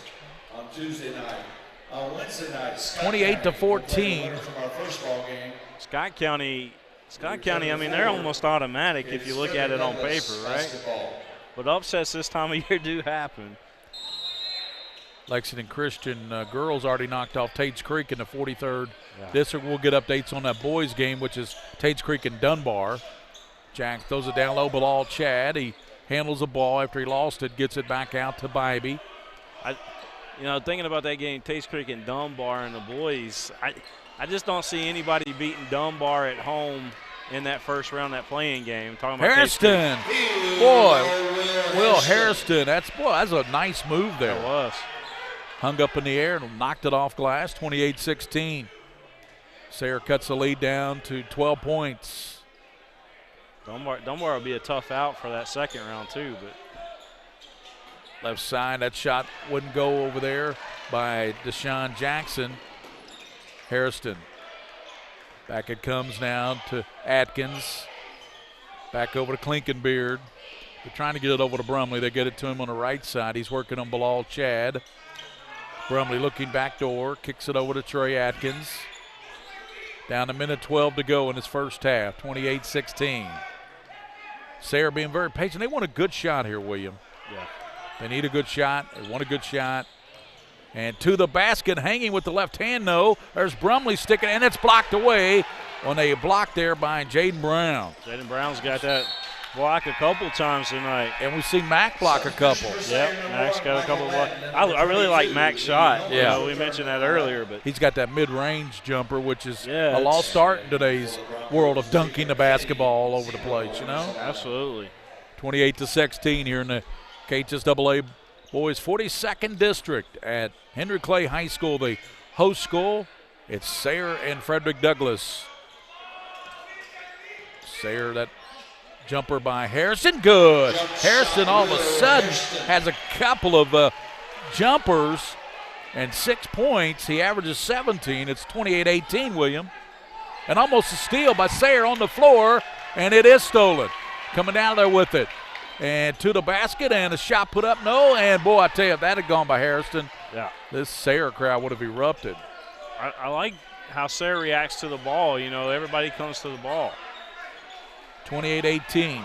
Wednesday night, 28-14. From our first ball game. Scott County, I mean, they're almost automatic if you look at it on paper, right? But upsets this time of year do happen. Lexington Christian girls already knocked off Tates Creek in the 43rd district. We'll get updates on that boys game, which is Tates Creek and Dunbar. Jack throws it down low below Chad. He handles the ball after he lost it, gets it back out to Bybee. Thinking about that game, Tates Creek and Dunbar and the boys, I just don't see anybody beating Dunbar at home in that first round, that playing game. Talking about Hairston, boy, Will Hairston, that's a nice move there. It was. Hung up in the air and knocked it off glass, 28-16. Sayre cuts the lead down to 12 points. Dunbar will be a tough out for that second round too, but left side, that shot wouldn't go over there by Deshaun Jackson. Hairston. Back it comes now to Atkins. Back over to Klinkenbeard. They're trying to get it over to Brumley. They get it to him on the right side. He's working on Bilal Chad. Brumley looking back door, kicks it over to Trey Atkins. Down a minute 12 to go in his first half, 28-16. Sayre being very patient. They want a good shot here, William. Yeah. They need a good shot. They want a good shot. And to the basket, hanging with the left hand, no. There's Brumley sticking, and it's blocked away when they blocked there by Jaden Brown. Jaden Brown's got that block a couple times tonight. And we've seen Mac block a couple. Yep, Mac's got a couple of blocks. I really like Mac's shot. Yeah. We mentioned that earlier. But he's got that mid-range jumper, which is a lost art in today's world of dunking the basketball all over the place, Absolutely. 28-16 here in the KHSAA Boys 42nd District at Henry Clay High School, the host school. It's Sayre and Frederick Douglass. Sayre, that jumper by Harrison, good. Harrison all of a sudden has a couple of jumpers and 6 points. He averages 17. It's 28-18, William. And almost a steal by Sayre on the floor, and it is stolen. Coming down there with it. And to the basket, and a shot put up, no. And, boy, I tell you, if that had gone by Harrison, this Sayre crowd would have erupted. I like how Sayre reacts to the ball. Everybody comes to the ball. 28-18.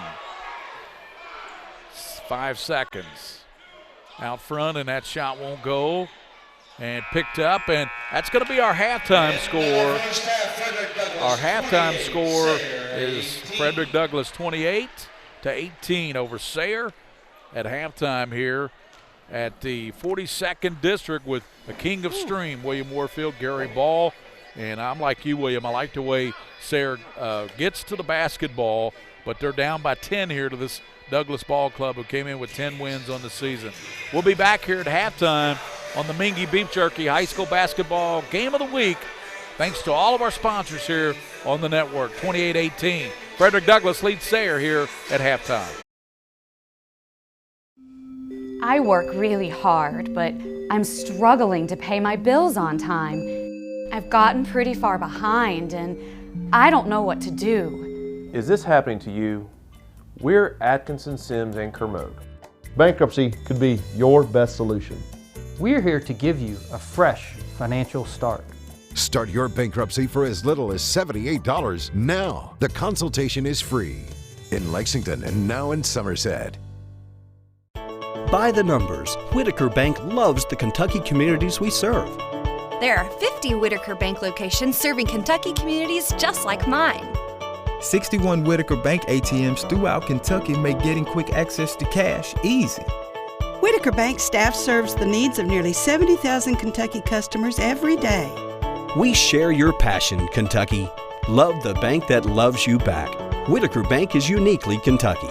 5 seconds. Out front, and that shot won't go. And picked up, and that's going to be our halftime score. Our halftime score is Frederick Douglass 28-18 over Sayre at halftime here at the 42nd District with the King of Stream, William Warfield, Gary Ball. And I'm like you, William. I like the way Sayre gets to the basketball, but they're down by 10 here to this Douglass Ball Club, who came in with 10 wins on the season. We'll be back here at halftime on the Mingua Beef Jerky High School Basketball Game of the Week. Thanks to all of our sponsors here on the network. 28-18. Frederick Douglass leads Sayre here at halftime. I work really hard, but I'm struggling to pay my bills on time. I've gotten pretty far behind, and I don't know what to do. Is this happening to you? We're Atkinson, Sims, and Kermode. Bankruptcy could be your best solution. We're here to give you a fresh financial start. Start your bankruptcy for as little as $78 now. The consultation is free in Lexington and now in Somerset. By the numbers, Whitaker Bank loves the Kentucky communities we serve. There are 50 Whitaker Bank locations serving Kentucky communities just like mine. 61 Whitaker Bank ATMs throughout Kentucky make getting quick access to cash easy. Whitaker Bank staff serves the needs of nearly 70,000 Kentucky customers every day. We share your passion, Kentucky. Love the bank that loves you back. Whitaker Bank is uniquely Kentucky.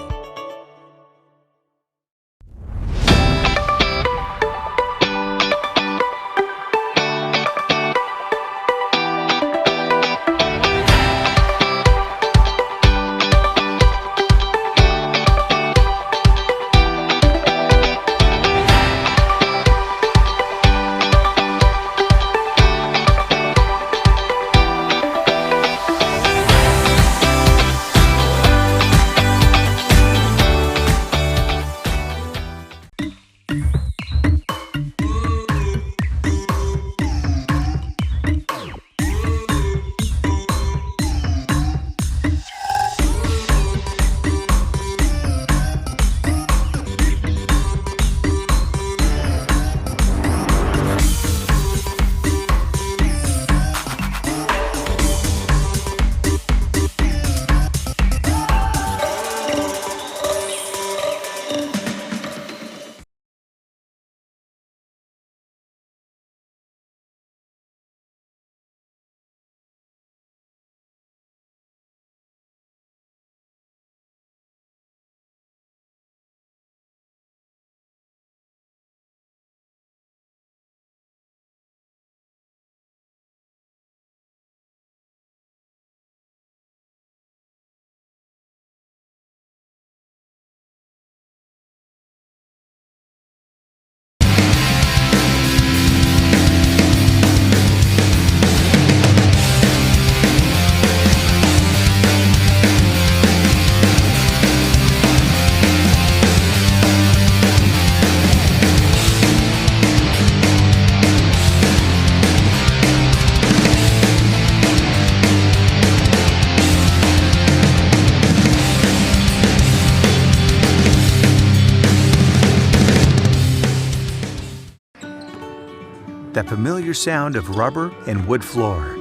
That familiar sound of rubber and wood floor.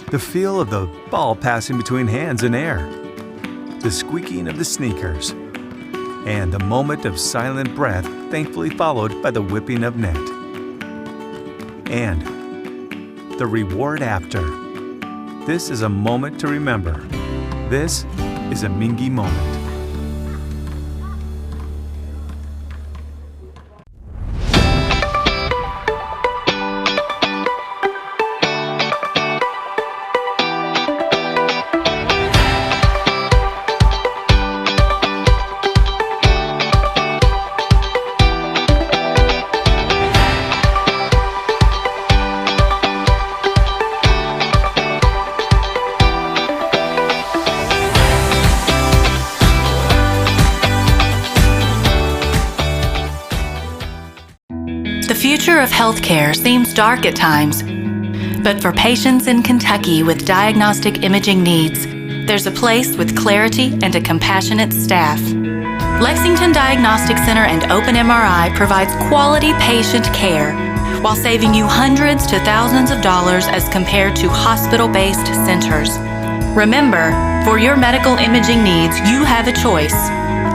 The feel of the ball passing between hands and air. The squeaking of the sneakers. And the moment of silent breath, thankfully followed by the whipping of net. And the reward after. This is a moment to remember. This is a Mingua moment. The future of healthcare seems dark at times, but for patients in Kentucky with diagnostic imaging needs, there's a place with clarity and a compassionate staff. Lexington Diagnostic Center and Open MRI provides quality patient care while saving you hundreds to thousands of dollars as compared to hospital-based centers. Remember, for your medical imaging needs, you have a choice.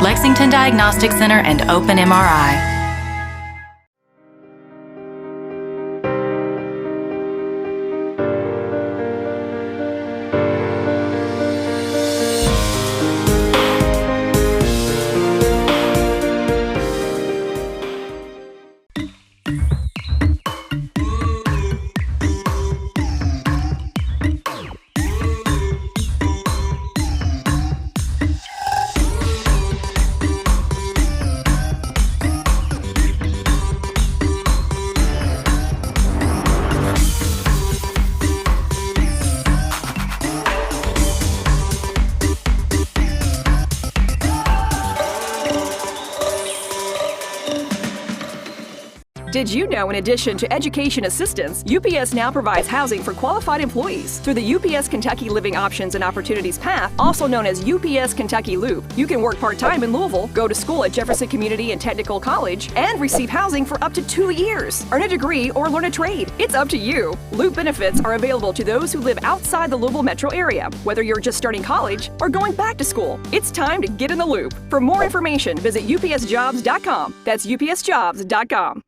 Lexington Diagnostic Center and Open MRI. Did you know, in addition to education assistance, UPS now provides housing for qualified employees? Through the UPS Kentucky Living Options and Opportunities Path, also known as UPS Kentucky Loop, you can work part-time in Louisville, go to school at Jefferson Community and Technical College, and receive housing for up to 2 years. Earn a degree or learn a trade. It's up to you. Loop benefits are available to those who live outside the Louisville metro area, whether you're just starting college or going back to school. It's time to get in the loop. For more information, visit upsjobs.com. That's upsjobs.com.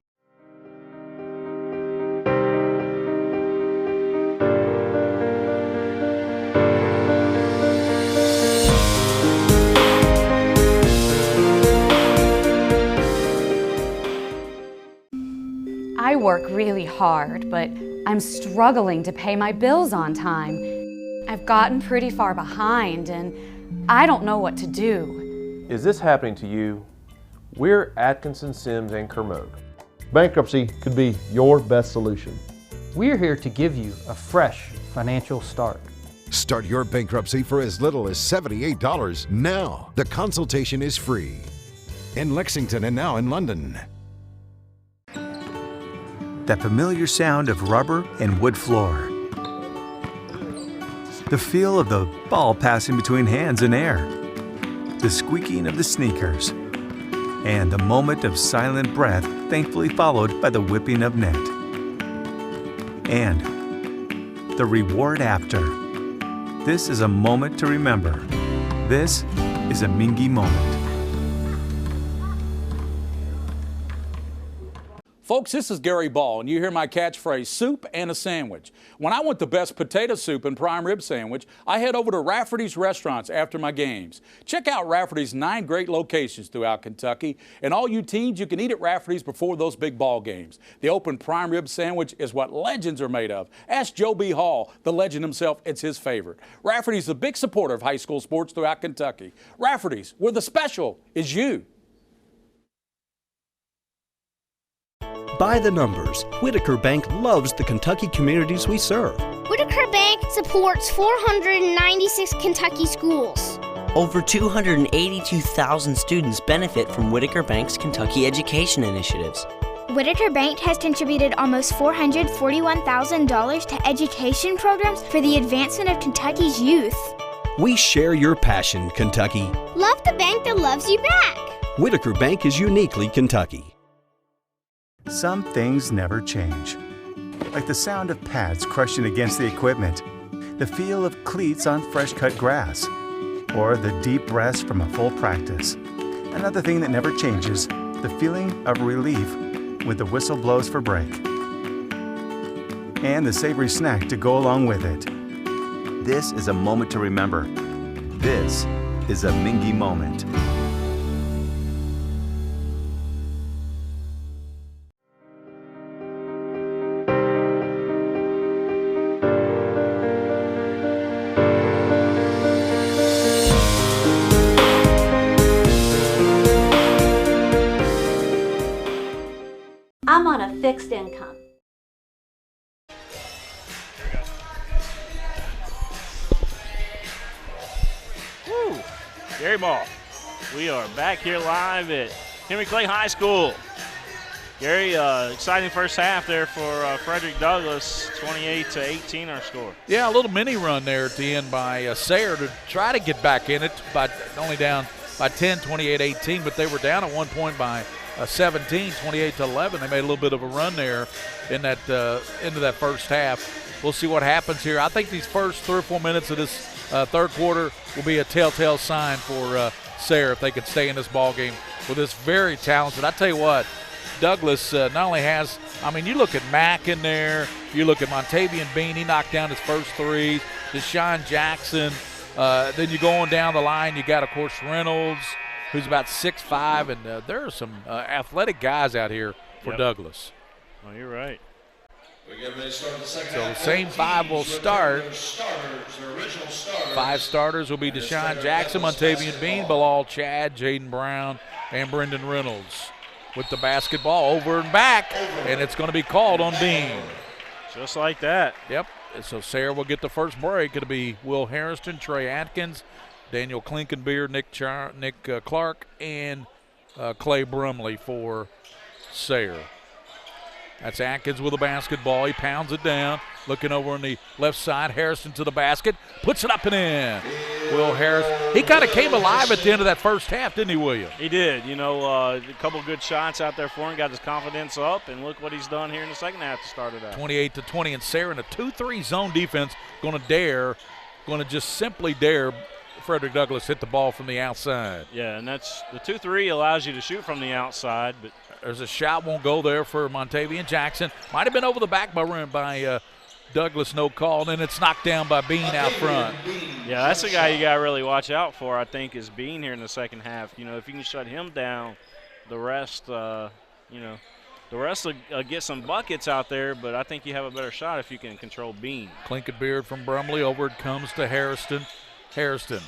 I work really hard, but I'm struggling to pay my bills on time. I've gotten pretty far behind, and I don't know what to do. Is this happening to you? We're Atkinson, Sims, and Kermode. Bankruptcy could be your best solution. We're here to give you a fresh financial start. Start your bankruptcy for as little as $78 now. The consultation is free. In Lexington and now in London. That familiar sound of rubber and wood floor. The feel of the ball passing between hands and air. The squeaking of the sneakers. And the moment of silent breath, thankfully followed by the whipping of net. And the reward after. This is a moment to remember. This is a Mingua moment. Folks, this is Gary Ball, and you hear my catchphrase, soup and a sandwich. When I want the best potato soup and prime rib sandwich, I head over to Rafferty's restaurants after my games. Check out Rafferty's 9 great locations throughout Kentucky, and all you teens, you can eat at Rafferty's before those big ball games. The open prime rib sandwich is what legends are made of. Ask Joe B. Hall, the legend himself, it's his favorite. Rafferty's a big supporter of high school sports throughout Kentucky. Rafferty's, where the special is you. By the numbers, Whitaker Bank loves the Kentucky communities we serve. Whitaker Bank supports 496 Kentucky schools. Over 282,000 students benefit from Whitaker Bank's Kentucky education initiatives. Whitaker Bank has contributed almost $441,000 to education programs for the advancement of Kentucky's youth. We share your passion, Kentucky. Love the bank that loves you back. Whitaker Bank is uniquely Kentucky. Some things never change. Like the sound of pads crushing against the equipment, the feel of cleats on fresh-cut grass, or the deep rest from a full practice. Another thing that never changes, the feeling of relief when the whistle blows for break. And the savory snack to go along with it. This is a moment to remember. This is a Mingua moment. I'm on a fixed income. Woo! Gary Ball. We are back here live at Henry Clay High School. Gary, exciting first half there for Frederick Douglass, 28-18 our score. Yeah, a little mini run there at the end by Sayre to try to get back in it, but only down by 10, 28-18, but they were down at one point by 17, 28-11. They made a little bit of a run there in that into that first half. We'll see what happens here. I think these first 3 or 4 minutes of this third quarter will be a telltale sign for Sayre if they can stay in this ball game with this very talented. I tell you what, Douglass not only has, I mean, you look at Mack in there, you look at Montavian Bean, he knocked down his first threes, Deshaun Jackson, then you go on down the line, you got, of course, Reynolds, who's about 6'5", and there are some athletic guys out here for Douglass. Oh, you're right. So the same five will start. 5 starters will be Deshaun Jackson, Montavian Bean, Bilal Chad, Jaden Brown, and Brendan Reynolds. With the basketball over and back, and it's going to be called on Bean. Just like that. Yep. So Sayre will get the first break. It'll be Will Harrison, Trey Atkins, Daniel Klinkenbeard, Nick Clark, and Clay Brumley for Sayre. That's Atkins with the basketball. He pounds it down. Looking over on the left side, Harrison to the basket, puts it up and in. Will Harris, he kind of came alive at the end of that first half, didn't he, William? He did. You know, a couple good shots out there for him, got his confidence up, and look what he's done here in the second half to start it out. 28-20, and Sayre in a 2-3 zone defense, going to just simply dare Frederick Douglass hit the ball from the outside. Yeah, and that's the 2-3 allows you to shoot from the outside, but there's a shot won't go there for Montavian Jackson. Might have been over the back by Douglass, no call, and it's knocked down by Bean out front. Yeah, that's the guy you got to really watch out for, I think, is Bean here in the second half. You know, if you can shut him down, the rest, the rest will get some buckets out there, but I think you have a better shot if you can control Bean. Klinkenbeard from Brumley, over it comes to Harrison. Harrison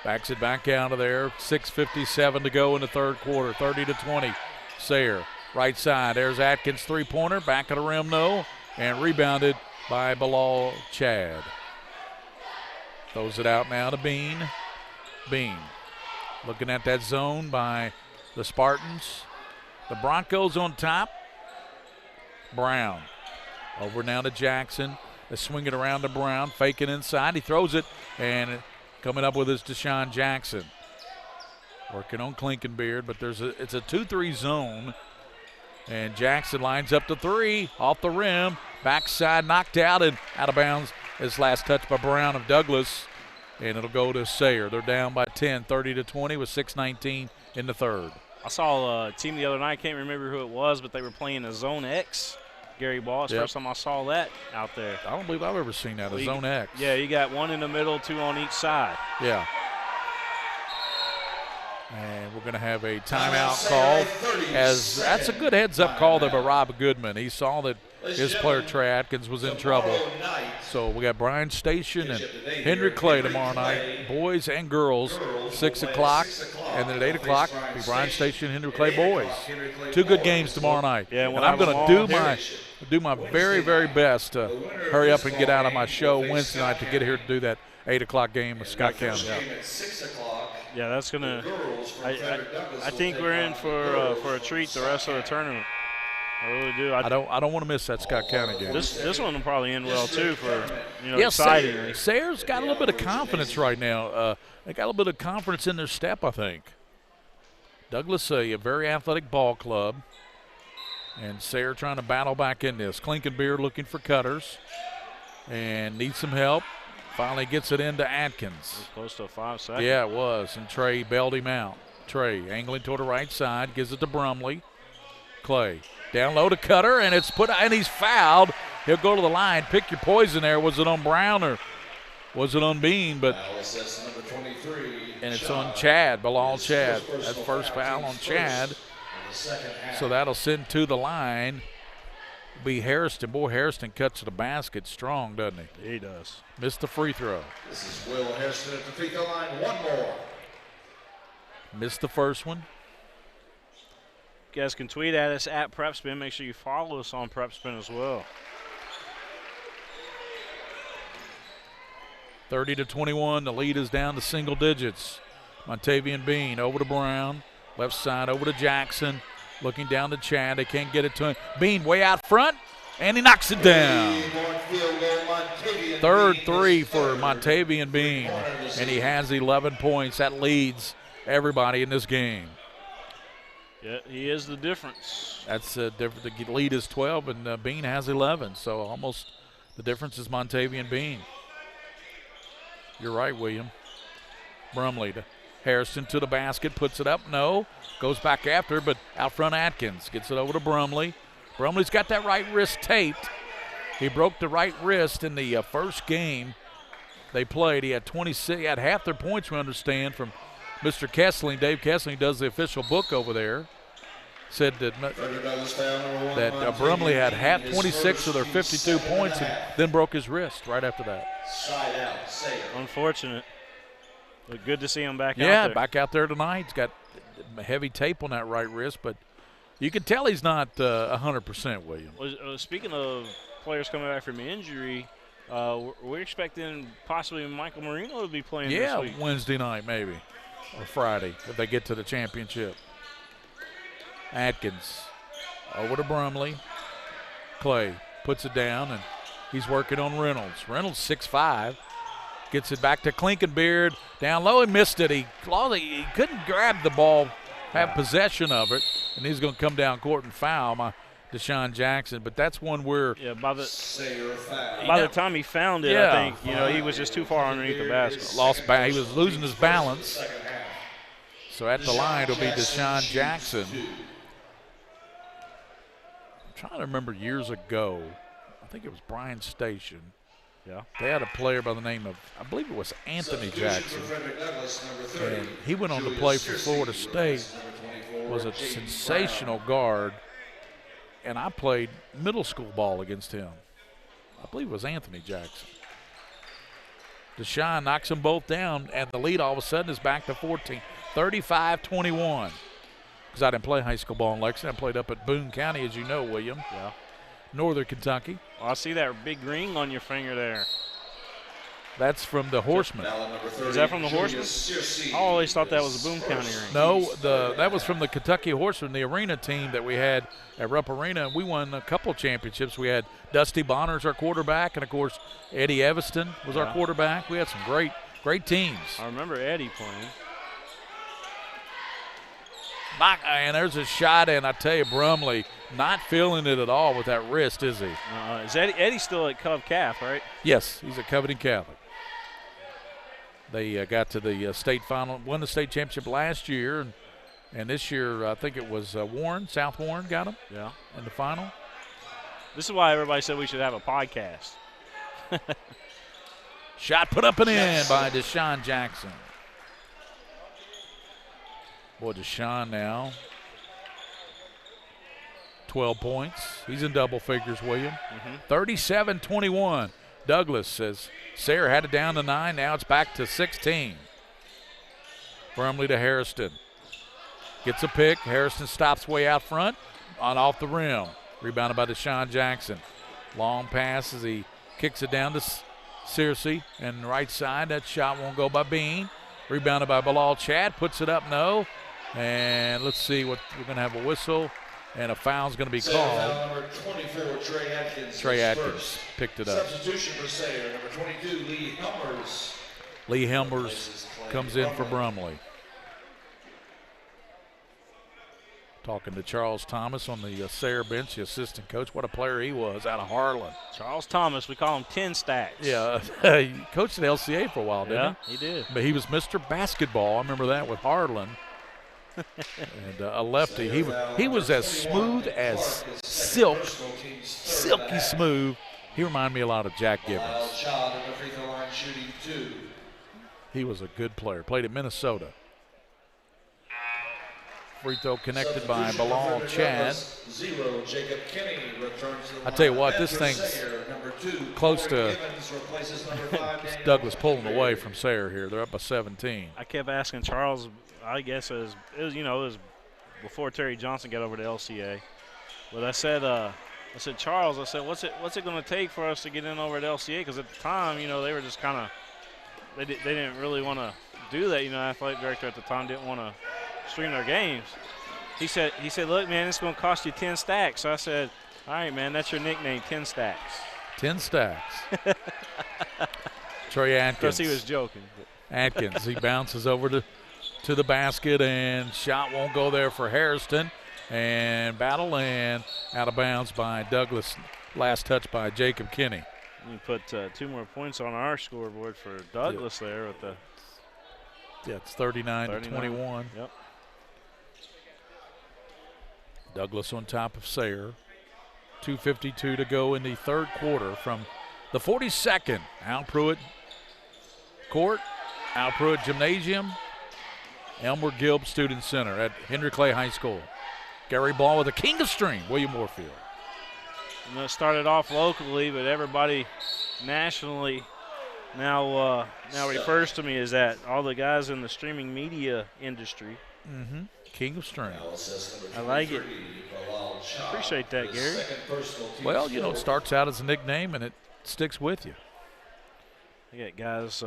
backs it back out of there. 6:57 to go in the third quarter, 30-20. Sayre, right side, there's Atkins' three-pointer, back of the rim, no, and rebounded by Bilal Chad. Throws it out now to Bean. Bean looking at that zone by the Spartans. The Broncos on top. Brown over now to Jackson. They swing it around to Brown, faking inside. He throws it, and coming up with his Deshaun Jackson. Working on Klinkenbeard, but it's a 2-3 zone. And Jackson lines up to 3, off the rim, backside knocked out and out of bounds. His last touch by Brown of Douglass, and it'll go to Sayre. They're down by 10, 30-20 with 6:19 in the third. I saw a team the other night, can't remember who it was, but they were playing a Zone X. Gary Ball, it's the first time I saw that out there. I don't believe I've ever seen that, a Zone X. Yeah, you got one in the middle, 2 on each side. Yeah. And we're going to have a timeout call, as that's a good heads-up call there by Rob Goodman. He saw that his player, Trey Atkins, was in trouble. So we got Bryan Station and Henry Clay tomorrow night, boys and girls, 6 o'clock. And then at 8 o'clock, be Bryan Station and Henry Clay boys. 2 good games tomorrow night. Yeah, and I'm going to do my very, very best to hurry up and get out of my show Wednesday night to get here to do that 8 o'clock game with Scott County. Yeah, that's gonna. I think we're in for a treat the rest of the tournament. I really do. I don't want to miss that Scott County game. This one will probably end well too for exciting. Sayre's got a little bit of confidence right now. They got a little bit of confidence in their step, I think. Douglass, a very athletic ball club. And Sayre trying to battle back in this. Klinkenbeard looking for cutters and needs some help. Finally gets it into Atkins. Close to 5 seconds. Yeah, it was. And Trey bailed him out. Trey angling toward the right side, gives it to Brumley. Clay down low to Cutter, and it's put, and he's fouled. He'll go to the line. Pick your poison there. Was it on Brown or was it on Bean? But Number 23, and it's on Chad, Bilal Chad. That's first foul on Chad. So that'll send to the line. Be Hairston. Boy, Hairston cuts to the basket strong, doesn't he? He does. Missed the free throw. This is Will Hairston at the free throw line. One more. Missed the first one. You guys can tweet at us at PrepSpin. Make sure you follow us on PrepSpin as well. 30-21. The lead is down to single digits. Montavian Bean over to Brown. Left side over to Jackson. Looking down to Chad. They can't get it to him. Bean way out front, and he knocks it down. Third three for Montavian Bean, and he has 11 points. That leads everybody in this game. Yeah, he is the difference. That's different. The lead is 12, and Bean has 11. So almost the difference is Montavian Bean. You're right, William. Brumley to Hairston to the basket, puts it up. No, goes back after, but out front Atkins gets it over to Brumley. Brumley's got that right wrist taped. He broke the right wrist in the first game they played. He had 26. He had half their points, we understand, from Mr. Kessling. Dave Kessling does the official book over there. Said that Brumley had half 26 of their 52 points and then broke his wrist right after that. Unfortunate. But good to see him back out there. Yeah, back out there tonight. He's got heavy tape on that right wrist, but you can tell he's not 100%, William. Well, speaking of players coming back from injury, we're expecting possibly Michael Marino to be playing this week. Yeah, Wednesday night maybe, or Friday if they get to the championship. Atkins over to Brumley. Clay puts it down, and he's working on Reynolds. Reynolds 6'5". Gets it back to Klinkenbeard. Down low, he missed it. He couldn't grab the ball, have possession of it, and he's going to come down court and foul Deshaun Jackson. But that's one where by the time he found it, I think he was just too far underneath the basket. He was losing his balance. So at the line, it'll be Deshaun Jackson. I'm trying to remember years ago. I think it was Bryan Station. Yeah. They had a player by the name of, I believe it was Anthony Jackson. And he went on to play for Florida State, was a sensational guard, and I played middle school ball against him. I believe it was Anthony Jackson. Deshaun knocks them both down, and the lead all of a sudden is back to 14, 35-21. Because I didn't play high school ball in Lexington. I played up at Boone County, as you know, William. Yeah. Northern Kentucky. Well, I see that big ring on your finger there. That's from the Horsemen. Is that from the Horsemen? I always thought that was a Boone County ring. No, that was from the Kentucky Horsemen, the arena team that we had at Rupp Arena. We won a couple championships. We had Dusty Bonner as our quarterback, and, of course, Eddie Evanston was our quarterback. We had some great teams. I remember Eddie playing. And there's a shot, and I tell you, Brumley not feeling it at all with that wrist, is he? Is Eddie still at Cov Calf, right? Yes, he's at Covington Catholic. They got to the state final, won the state championship last year, and this year I think it was Warren, South Warren got him in the final. This is why everybody said we should have a podcast. Shot put up and in by Deshaun Jackson. Boy, Deshaun now, 12 points. He's in double figures, William. 37-21. Douglas says Sayre had it down to 9. Now it's back to 16. Brumley to Hairston. Gets a pick. Hairston stops way out front on off the rim. Rebounded by Deshaun Jackson. Long pass as he kicks it down to Searcy. And right side, that shot won't go by Bean. Rebounded by Bilal Chad. Puts it up, no. And let's see what we're going to have a whistle, and a foul's going to be called. Number 24, Trey Atkins. Trey Atkins picked it up. Substitution for Sayre, number 22, Lee Helmers. Lee Helmers comes in for Brumley. Talking to Charles Thomas on the Sayre bench, the assistant coach. What a player he was out of Harlan. Charles Thomas, we call him 10 stacks. Yeah, he coached at LCA for a while, didn't he? Yeah, he did. But he was Mr. Basketball. I remember that with Harlan. And a lefty. He was as smooth as silk, silky smooth. He reminded me a lot of Jack Gibbons. He was a good player. Played at Minnesota. Free throw connected by Bilal Chad. I tell you what, this thing's close to Douglas pulling away from Sayre here. They're up by 17. I kept asking Charles, I guess it was before Terry Johnson got over to LCA. But I said, Charles, what's it going to take for us to get in over at LCA? Because at the time, they were just kind of, they didn't really want to do that. Athletic director at the time didn't want to stream their games. He said, look, man, it's going to cost you 10 stacks. So I said, all right, man, that's your nickname, 10 stacks. 10 stacks. Trey Atkins. Of course, he was joking. Atkins, he bounces over to the basket, and shot won't go there for Hairston. And battle and out of bounds by Douglas. Last touch by Jacob Kinney. We put 2 more points on our scoreboard for Douglas there with the. Yeah, it's 39-21. Yep. Douglas on top of Sayre. 2:52 to go in the third quarter from the 42nd. Al Pruitt Court, Al Pruitt Gymnasium, Elmer Gilb Student Center at Henry Clay High School. Gary Ball with the king of stream, William Warfield. And it started off locally, but everybody nationally now refers to me as that. All the guys in the streaming media industry. Mm-hmm. King of stream. I like it. Appreciate that, Gary. Well, it starts out as a nickname and it sticks with you. I got guys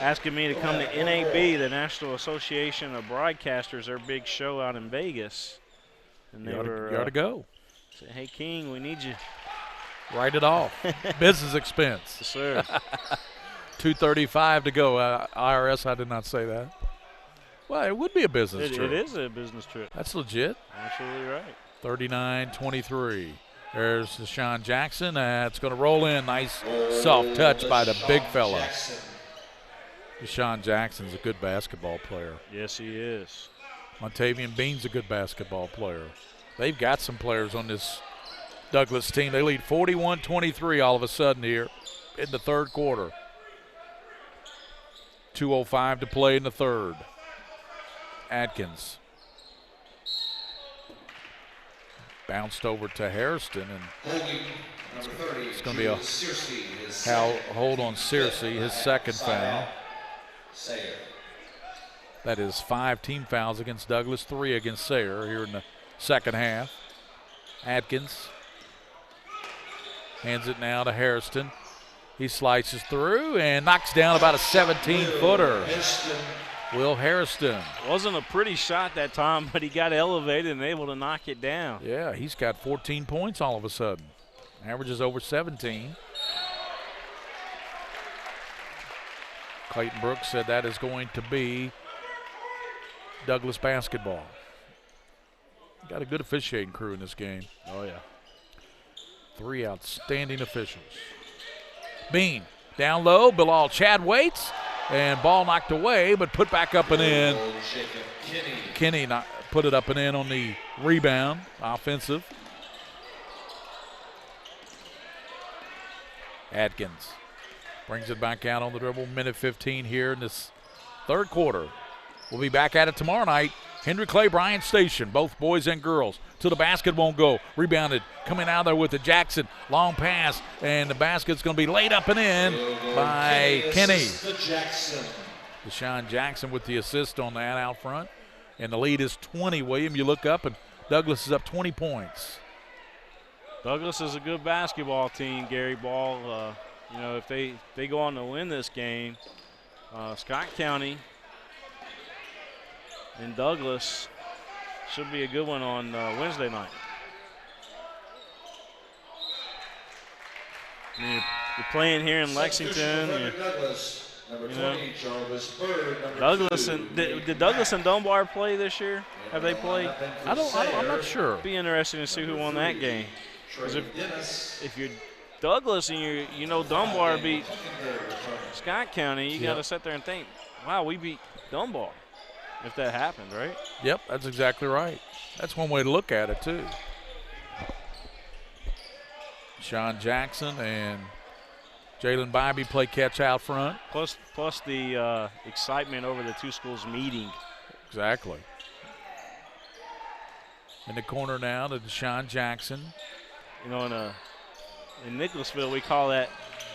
asking me to come to NAB, the National Association of Broadcasters, their big show out in Vegas. And You ought to go. Say, hey, King, we need you. Write it off. Business expense. Yes, sir. $235 to go. IRS, I did not say that. Well, it would be a business trip. It is a business trip. That's legit. Absolutely right. 39-23. There's Deshaun Jackson. It's going to roll in. Nice soft touch by the big fella. Deshaun Jackson's a good basketball player. Yes, he is. Montavian Bean's a good basketball player. They've got some players on this Douglas team. They lead 41-23 all of a sudden here in the third quarter. 2:05 to play in the third. Atkins. Bounced over to Hairston, and it's going to be a hold on Searcy, his second foul. That is 5 team fouls against Douglas, 3 against Sayre here in the second half. Atkins hands it now to Hairston. He slices through and knocks down about a 17-footer. Will Hairston. Wasn't a pretty shot that time, but he got elevated and able to knock it down. Yeah, he's got 14 points all of a sudden. Averages over 17. Clayton Brooks said that is going to be Douglas basketball. Got a good officiating crew in this game. Oh, yeah. 3 outstanding officials. Bean down low. Bilal Chad waits. And ball knocked away, but put back up and in. Kinney put it up and in on the rebound. Offensive. Atkins brings it back out on the dribble. Minute 15 here in this third quarter. We'll be back at it tomorrow night. Henry Clay Bryant Station, both boys and girls. To the basket, won't go. Rebounded, coming out there with the Jackson. Long pass, and the basket's going to be laid up and in by Kenny. Deshaun Jackson with the assist on that out front. And the lead is 20, William. You look up, and Douglas is up 20 points. Douglas is a good basketball team, Gary Ball. If they go on to win this game, Scott County and Douglas should be a good one on Wednesday night. You're playing here in Lexington. You know? Douglas and did Douglas and Dunbar play this year? Have they played? I'm not sure. Be interesting to see who won that game. Because if you're Douglas and you know Dunbar beat Scott County, you got to sit there and think, wow, we beat Dunbar. If that happened, right? Yep, that's exactly right. That's one way to look at it too. Sean Jackson and Jalen Bybee play catch out front. Plus the excitement over the two schools meeting. Exactly. In the corner now to Deshaun Jackson. You know, in Nicholasville, we call that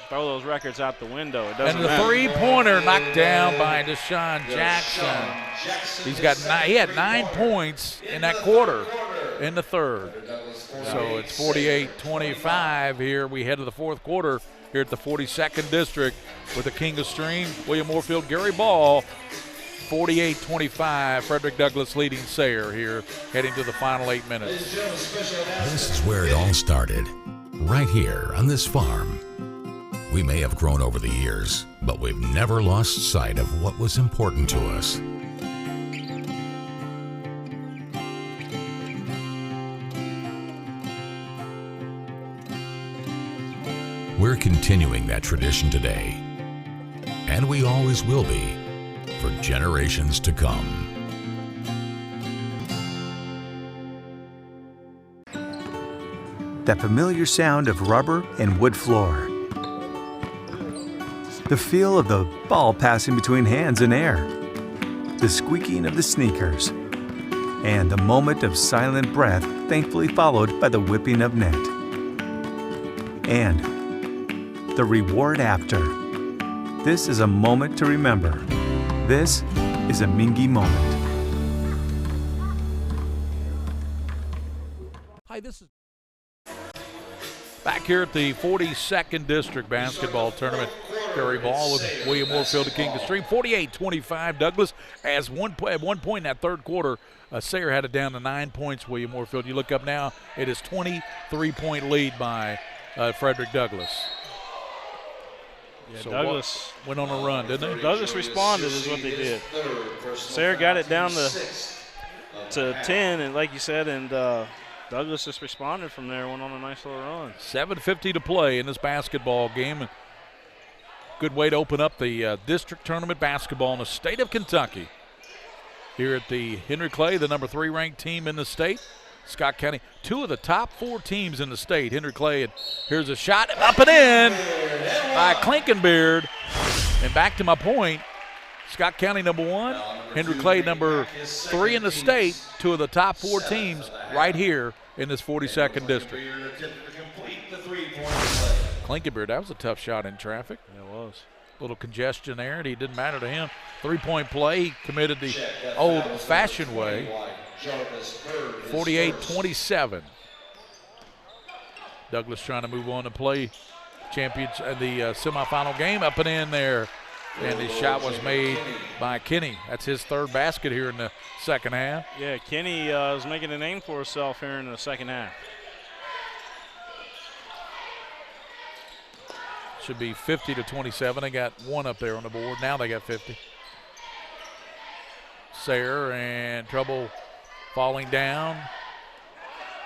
throw those records out the window. It doesn't and the three-pointer knocked down by Deshaun Jackson. He had 9 points in that quarter in the third. So it's 48-25 here. We head to the fourth quarter here at the 42nd District with the King of Stream, William Moorfield, Gary Ball. 48-25, Frederick Douglass leading Sayre here, heading to the final 8 minutes. This is where it all started, right here on this farm. We may have grown over the years, but we've never lost sight of what was important to us. We're continuing that tradition today, and we always will be, for generations to come. That familiar sound of rubber and wood floor. The feel of the ball passing between hands and air. The squeaking of the sneakers. And the moment of silent breath thankfully followed by the whipping of net. And the reward after. This is a moment to remember. This is a Mingua moment. Hi, this is back here at the 42nd District Basketball Tournament. Gary Ball with William Moorfield, the King of Stream. 48-25 Douglas. At one point in that third quarter, Sayre had it down to 9 points, William Moorfield. You look up now, it is 23-point lead by Frederick Douglass. Yeah, so Douglas went on a run, didn't they? Douglas responded is what they did. Sayre got it down to 10, and like you said, and Douglas just responded from there, went on a nice little run. 7:50 to play in this basketball game. Good way to open up the district tournament basketball in the state of Kentucky. Here at the Henry Clay, the number 3 ranked team in the state. Scott County, 2 of the top 4 teams in the state. Henry Clay, and here's a shot up and in by Klinkenbeard. And back to my point, Scott County number 1, Henry Clay number 3 in the state. 2 of the top 4 teams right here in this 42nd district. Klinkenbeard, that was a tough shot in traffic. It was. A little congestion there, and it didn't matter to him. 3-point play, he committed the old-fashioned way. 48-27. Douglas trying to move on to play the semifinal game. Up and in there. And the shot was made by Kenny. That's his third basket here in the second half. Yeah, Kenny is making a name for himself here in the second half. Should be 50-27. They got 1 up there on the board. Now they got 50. Sayre and trouble falling down.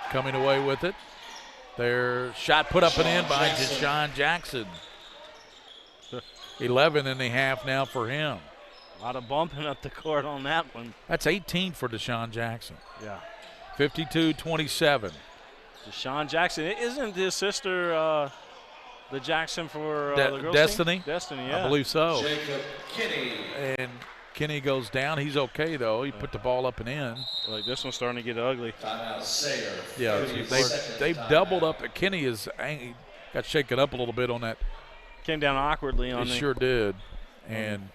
Coming away with it. Their shot put up and in by Deshaun Jackson. 11 in the half now for him. A lot of bumping up the court on that one. That's 18 for Deshaun Jackson. Yeah. 52-27. Deshaun Jackson. Isn't his sister the Jackson for the girls Destiny? Team? Destiny, yeah. I believe so. Jacob Kinney. And Kinney goes down. He's okay, though. He put the ball up and in. Like this one's starting to get ugly. Yeah, they've doubled up. Kinney got shaken up a little bit on that. Came down awkwardly on He sure did. And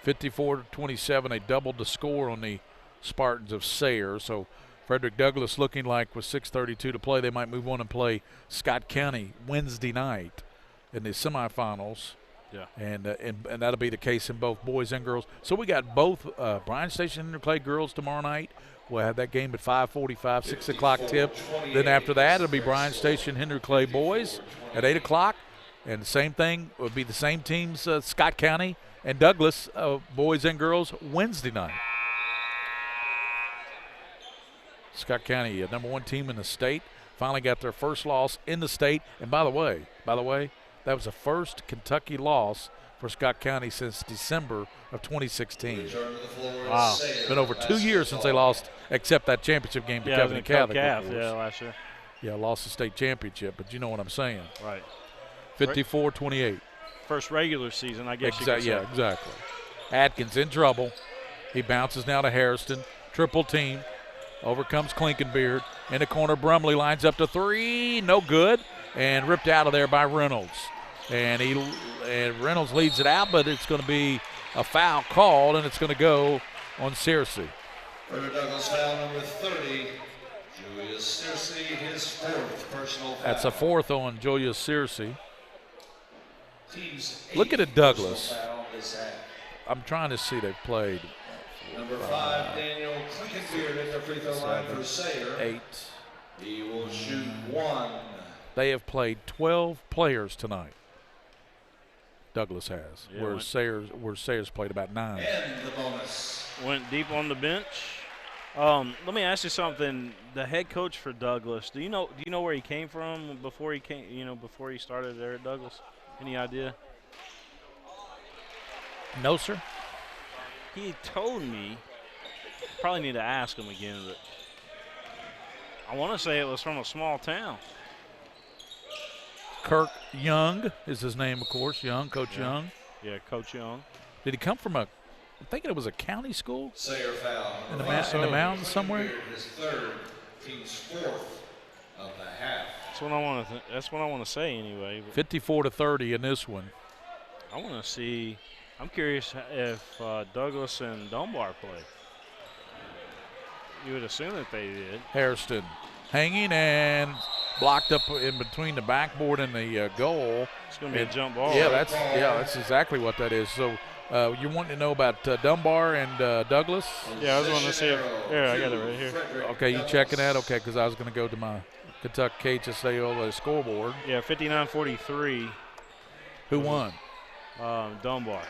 54-27, they doubled the score on the Spartans of Sayre. So Frederick Douglass looking like with 6:32 to play, they might move on and play Scott County Wednesday night in the semifinals. Yeah. And that'll be the case in both boys and girls. So we got both Bryan Station Henry Clay girls tomorrow night. We'll have that game at 5:45, 6 o'clock tip. Then after that, it'll be Bryan Station Henry Clay boys at 8 o'clock. And the same thing would be the same teams, Scott County and Douglas, boys and girls, Wednesday night. Scott County, #1 team in the state, finally got their first loss in the state. And by the way, that was the first Kentucky loss for Scott County since December of 2016. Wow. It's been over 2 years since they lost, except that championship game to Covenant Catholic. Last year. Yeah, lost the state championship, but you know what I'm saying. Right. 54-28. First regular season, I guess you could say. Yeah, exactly. Atkins in trouble. He bounces now to Hairston. Triple team. Overcomes Klinkenbeard. In the corner, Brumley lines up to 3. No good. And ripped out of there by Reynolds. And Reynolds leads it out, but it's going to be a foul called, and it's going to go on Searcy. Frederick Douglass foul number 30. Julius Searcy, his 4th personal foul. That's a 4th on Julius Searcy. Look at it, Douglas. I'm trying to see they've played. Number 5, Daniel Klinkenbeard at the free throw line for Sayre. 8. He will shoot 1. They have played 12 players tonight. Douglas has, Yeah, whereas Sayre's played about 9. And the bonus. Went deep on the bench. Let me ask you something. The head coach for Douglas, do you know where he came from before he started there at Douglas? Any idea? No, sir. He told me. Probably need to ask him again, but I want to say it was from a small town. Kirk Young is his name, of course. Coach Young. Yeah, Coach Young. Did he come from I'm thinking it was a county school? Sayre foul. In the mountains somewhere? His 3rd, team's 4th of the half. That's what I want to say anyway. 54-30 in this one. I want to see. I'm curious if Douglas and Dunbar play. You would assume that they did. Hairston hanging and blocked up in between the backboard and the goal. It's going to be a jump ball. Yeah, right? that's exactly what that is. So you're wanting to know about Dunbar and Douglas? Yeah, I was wanting to see if. Here, I got it right here. Okay, you checking that? Okay, because I was going to go to my Kentucky KHSAO scoreboard. Yeah, 59-43. Who won? Dunbar.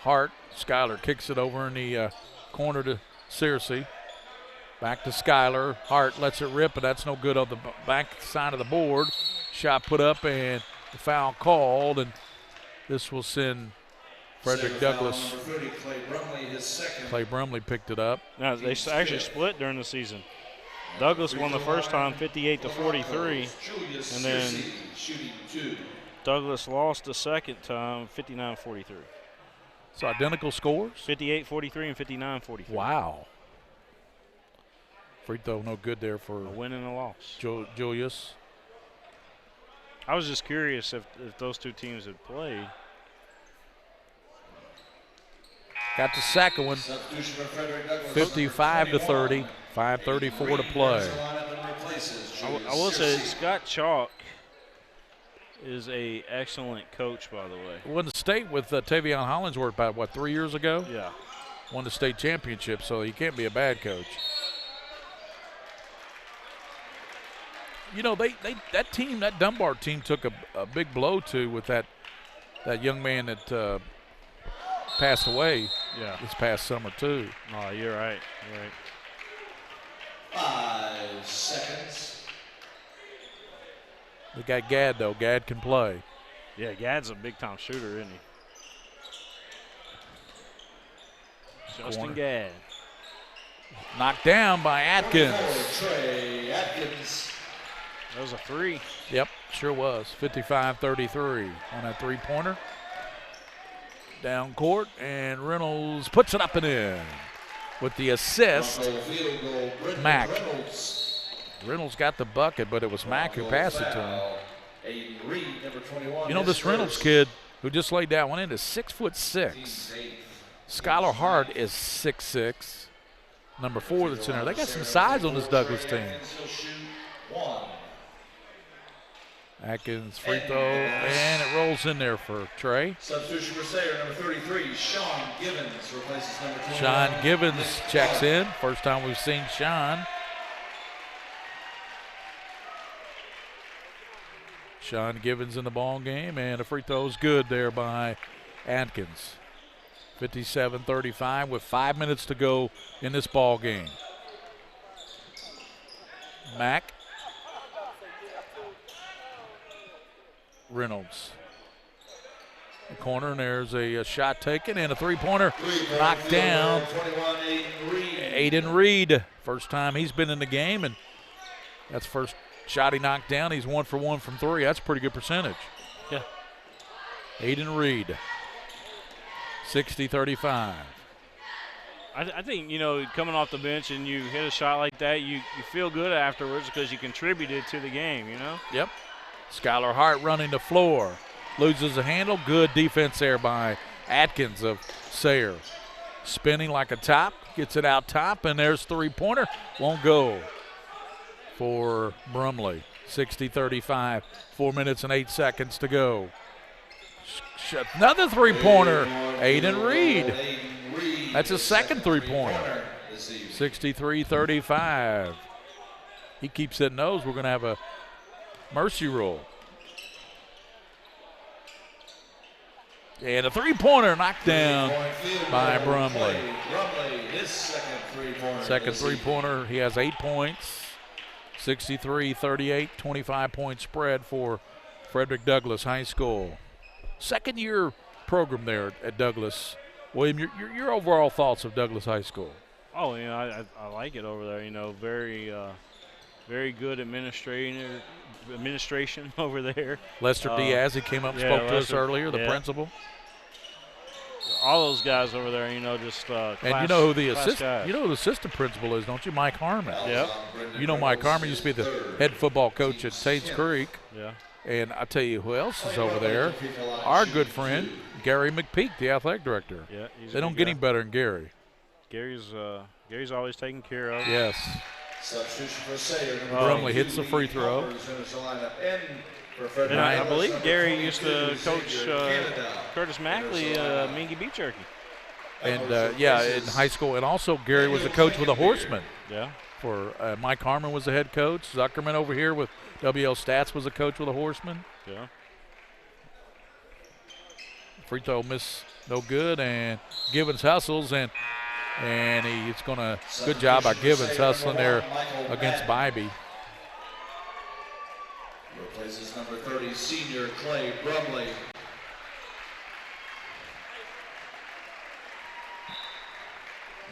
Hart, Schuyler kicks it over in the corner to Searcy. Back to Schuyler. Hart lets it rip, but that's no good on the back side of the board. Shot put up and the foul called, and this will send Frederick Douglass. Clay Brumley picked it up. Now, they actually split during the season. Douglas won the first time 58-43, and then Douglas lost the second time 59-43. So identical scores? 58-43 and 59-43. Wow. Free throw no good there for a win and a loss. Julius. I was just curious if those two teams had played. Got the second one. 55-30. 5:34 to play. I will say Scott Chalk is a excellent coach, by the way. Won the state with Tavion Hollingsworth about, 3 years ago? Yeah. Won the state championship, so he can't be a bad coach. You know, that Dunbar team took a big blow to with that young man that passed away this past summer too. Oh, you're right. 5 seconds. They got Gadd, though. Gadd can play. Yeah, Gadd's a big-time shooter, isn't he? Justin Gadd. Knocked down by Atkins. Trey Atkins. That was a 3. Yep, sure was. 55-33 on that three-pointer. Down court, and Reynolds puts it up and in. With the assist, Mack. Reynolds got the bucket, but it was Mack who passed it to him. You know, this Reynolds kid who just laid that one in is 6'6". Skylar Hart is 6'6". Number 4 that's in there. They got some size on this Douglas team. Atkins free throw, and it rolls in there for Trey. Substitution for Sayre, number 33, Sean Givens replaces number 21. Sean Givens checks in. First time we've seen Sean. Sean Givens in the ball game, and a free throw is good there by Atkins. 57-35 with 5 minutes to go in this ball game. Mack. Reynolds. The corner, and there's a shot taken and a three-pointer knocked down. Aiden Reed, first time he's been in the game, and that's first shot he knocked down. He's 1 for 1 from three. That's a pretty good percentage. Yeah. Aiden Reed, 60-35. I think, you know, coming off the bench and you hit a shot like that, you feel good afterwards because you contributed to the game, you know? Yep. Skylar Hart running the floor. Loses the handle. Good defense there by Atkins of Sayre. Spinning like a top. Gets it out top, and there's three-pointer. Won't go for Brumley. 60-35. 4 minutes and 8 seconds to go. Another three-pointer. Aiden Reed. That's his second three-pointer. 63-35. He keeps hitting those. We're going to have a mercy rule. And a three-pointer knocked down by Brumley. Second three-pointer. He has 8 points. 63-38, 25-point spread for Frederick Douglass High School. Second-year program there at Douglass. William, your overall thoughts of Douglass High School? Oh, you know, I like it over there. You know, very good administration over there. Lester Diaz, he came up and spoke to us earlier, the principal. All those guys over there, you know, just class, and you know who the assistant principal is, don't you? Mike Harmon. Yep. You know Mike Harmon used to be the head football coach at Tate's Creek. Yeah. And I tell you who else is over there. Our good friend, Gary McPeak, the athletic director. Yeah, they don't get any better than Gary. Gary's always taken care of. Yes. Brumley hits the free throw. And I believe Gary used to coach Curtis Mackley, Mingua Beef Jerky. And, in high school. And also Gary was a coach with the Horsemen. Yeah. For Mike Harmon was the head coach. Zuckerman over here with WL Stats was a coach with the Horsemen. Yeah. Free throw miss, no good, and Givens hustles, and he's going to, good job by Givens hustling there against Bybee. Replaces number 30, senior Clay Brumley.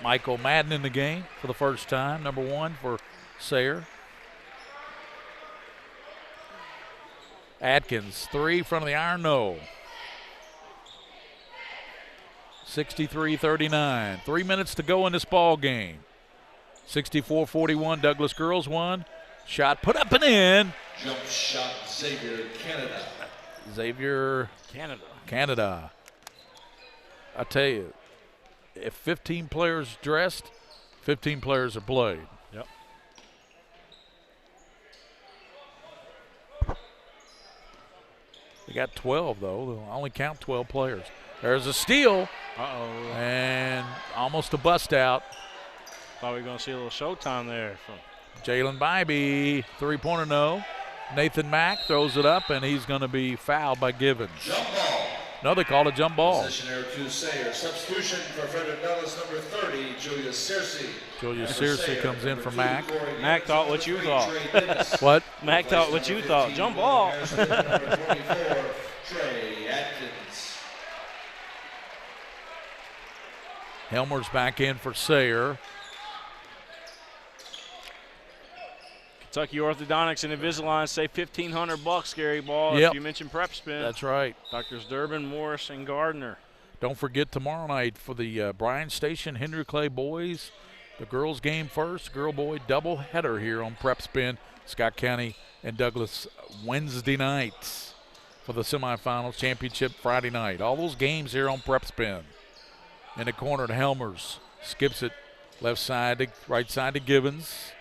Michael Madden in the game for the first time, number 1 for Sayre. Atkins, 3 front of the iron, no. 63-39. 3 minutes to go in this ball game. 64-41, Douglas girls won. Shot put up and in. Jump shot, Xavier Canada. Xavier Canada. I tell you, if 15 players dressed, 15 players are played. Yep. They got 12, though. They'll only count 12 players. There's a steal. Uh-oh. And almost a bust out. Thought we were going to see a little showtime there from Jalen Bybee. Three-pointer, no. Nathan Mack throws it up, and he's going to be fouled by Givens. Jump ball. No, they called a jump ball. Position error to Sayre. Substitution for Frederick Douglass, number 30, Julius Searcy. Julius Searcy comes in for Mack. Mack thought what you thought. What? Mack thought what you thought. Jump ball. Number 24, Trey Atkins. Helmer's back in for Sayre. Kentucky Orthodontics and Invisalign say $1,500, Gary Ball, Yep. if you mention PrepSpin. That's right. Doctors Durbin, Morris, and Gardner. Don't forget tomorrow night for the Bryan Station Henry Clay boys, the girls game first, girl-boy doubleheader here on PrepSpin, Scott County and Douglas Wednesday nights for the semifinals, championship Friday night. All those games here on PrepSpin. In the corner to Helmers, skips it left side to right side to Givens.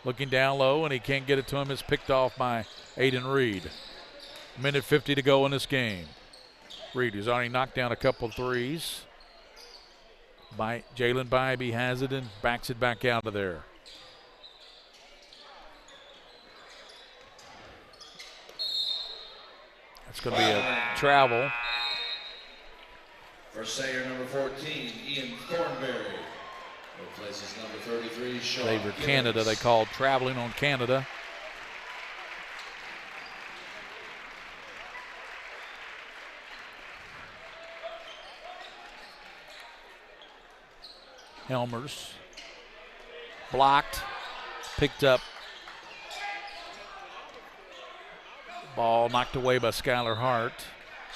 Looking down low, and he can't get it to him. It's picked off by Aiden Reed. Minute 50 to go in this game. Reed has already knocked down a couple threes. Jalen Bybee has it and backs it back out of there. It's going to be a travel. For Sayre, number 14, Ian Thornberry. Replaces number 33, Sean Favored Gibbons. Canada, they called traveling on Canada. Helmers blocked, picked up. Ball knocked away by Skylar Hart.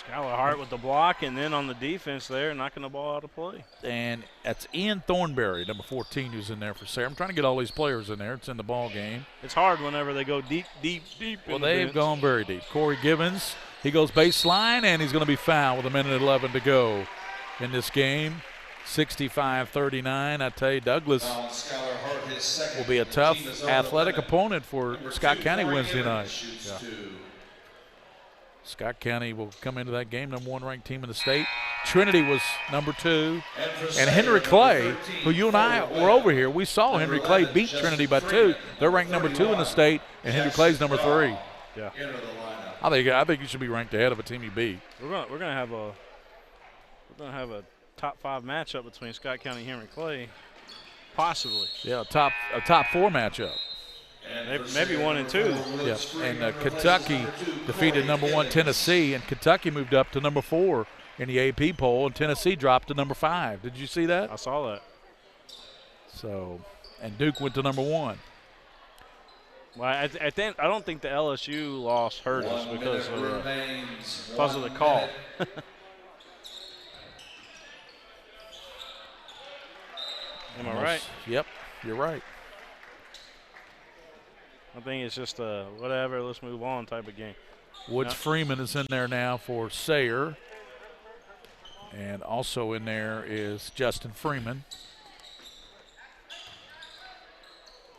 Skylar Hart with the block, and then on the defense there, knocking the ball out of play. And that's Ian Thornberry, number 14, who's in there for Sayre. I'm trying to get all these players in there. It's in the ball game. It's hard whenever they go deep. Well, they've gone very deep. Corey Gibbons, he goes baseline, and he's going to be fouled with 1:11 to go in this game. 65-39. I tell you, Douglas will be a tough athletic opponent for Scott County Wednesday night. Yeah. Scott County will come into that game, number 1 ranked team in the state. Trinity was number 2. And Henry Clay, who you and I were over here, we saw Henry Clay beat Trinity by 2. They're ranked number 2 in the state, and Henry Clay's number 3. Yeah. I think you should be ranked ahead of a team you beat. We're gonna have a top 5 matchup between Scott County and Henry Clay, possibly. Yeah, a top 4 matchup. Maybe 1 and 2. Yeah, and Kentucky defeated number 1 Tennessee, and Kentucky moved up to number 4 in the AP poll, and Tennessee dropped to number 5. Did you see that? I saw that. So, and Duke went to number 1. Well, I don't think the LSU loss hurt us because of the call. Am I right? Yep, you're right. I think it's just a whatever, let's move on type of game. Woods Freeman is in there now for Sayre. And also in there is Justin Freeman.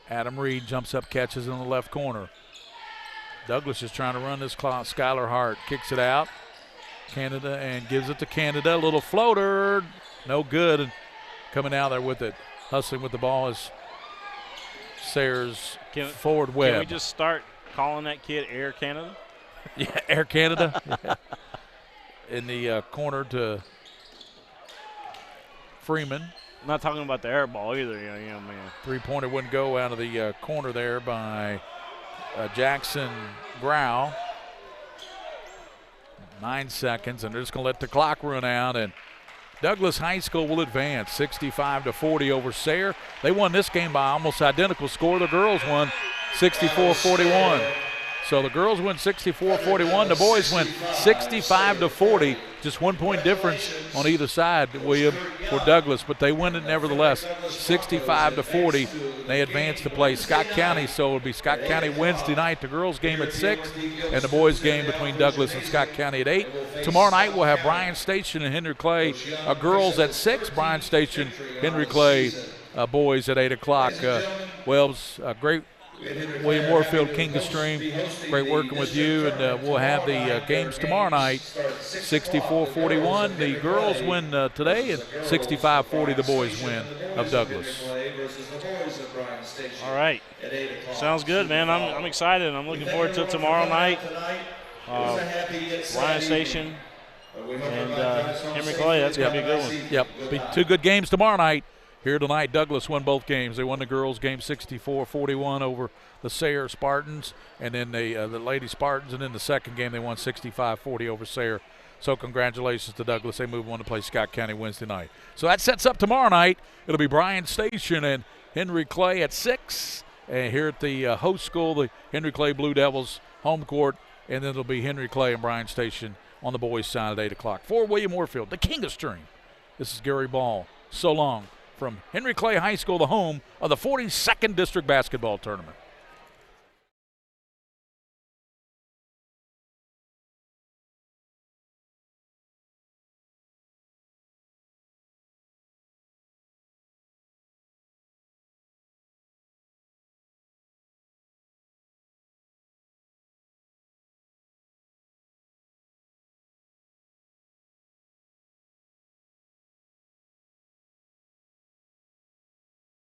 Adam Reed jumps up, catches in the left corner. Douglas is trying to run this clock. Skylar Hart kicks it out. Canada and gives it to Canada. A little floater, no good. And coming out there with it, hustling with the ball is Sayre's forward Webb. Can we just start calling that kid Air Canada? Yeah, Air Canada. Yeah. In the corner to Freeman. I'm not talking about the air ball either, man. Three-pointer wouldn't go out of the corner there by Jackson Grau. 9 seconds, and they're just going to let the clock run out, and Douglas High School will advance 65-40 over Sayre. They won this game by almost identical score. The girls won 64-41. So the girls win 64-41. The boys win 65-40. Just 1 point difference on either side, William, for Douglas, but they win it nevertheless, 65-40. They advance to play Scott County, so it'll be Scott County Wednesday night. The girls game at 6, and the boys game between Douglas and Scott County at 8. Tomorrow night we'll have Bryan Station and Henry Clay girls at 6. Bryan Station, Henry Clay boys at 8 o'clock. Wells, great. William Warfield, King of Stream, great working with you, and we'll have the games tomorrow night, 64-41. The girls win today, and 65-40 the boys win of Douglas. All right. Sounds good, man. I'm excited. I'm looking forward to tomorrow night. Bryan Station and Henry Clay, that's going to be a good one. Yep, be 2 good games tomorrow night. Here tonight, Douglas won both games. They won the girls' game 64-41 over the Sayre Spartans, and then the Lady Spartans, and in the second game they won 65-40 over Sayre. So congratulations to Douglas. They move on to play Scott County Wednesday night. So that sets up tomorrow night. It'll be Bryan Station and Henry Clay at 6. And here at the host school, the Henry Clay Blue Devils home court, and then it'll be Henry Clay and Bryan Station on the boys' side at 8 o'clock. For William Warfield, the King of Stream, this is Gary Ball. So long from Henry Clay High School, the home of the 42nd District Basketball Tournament.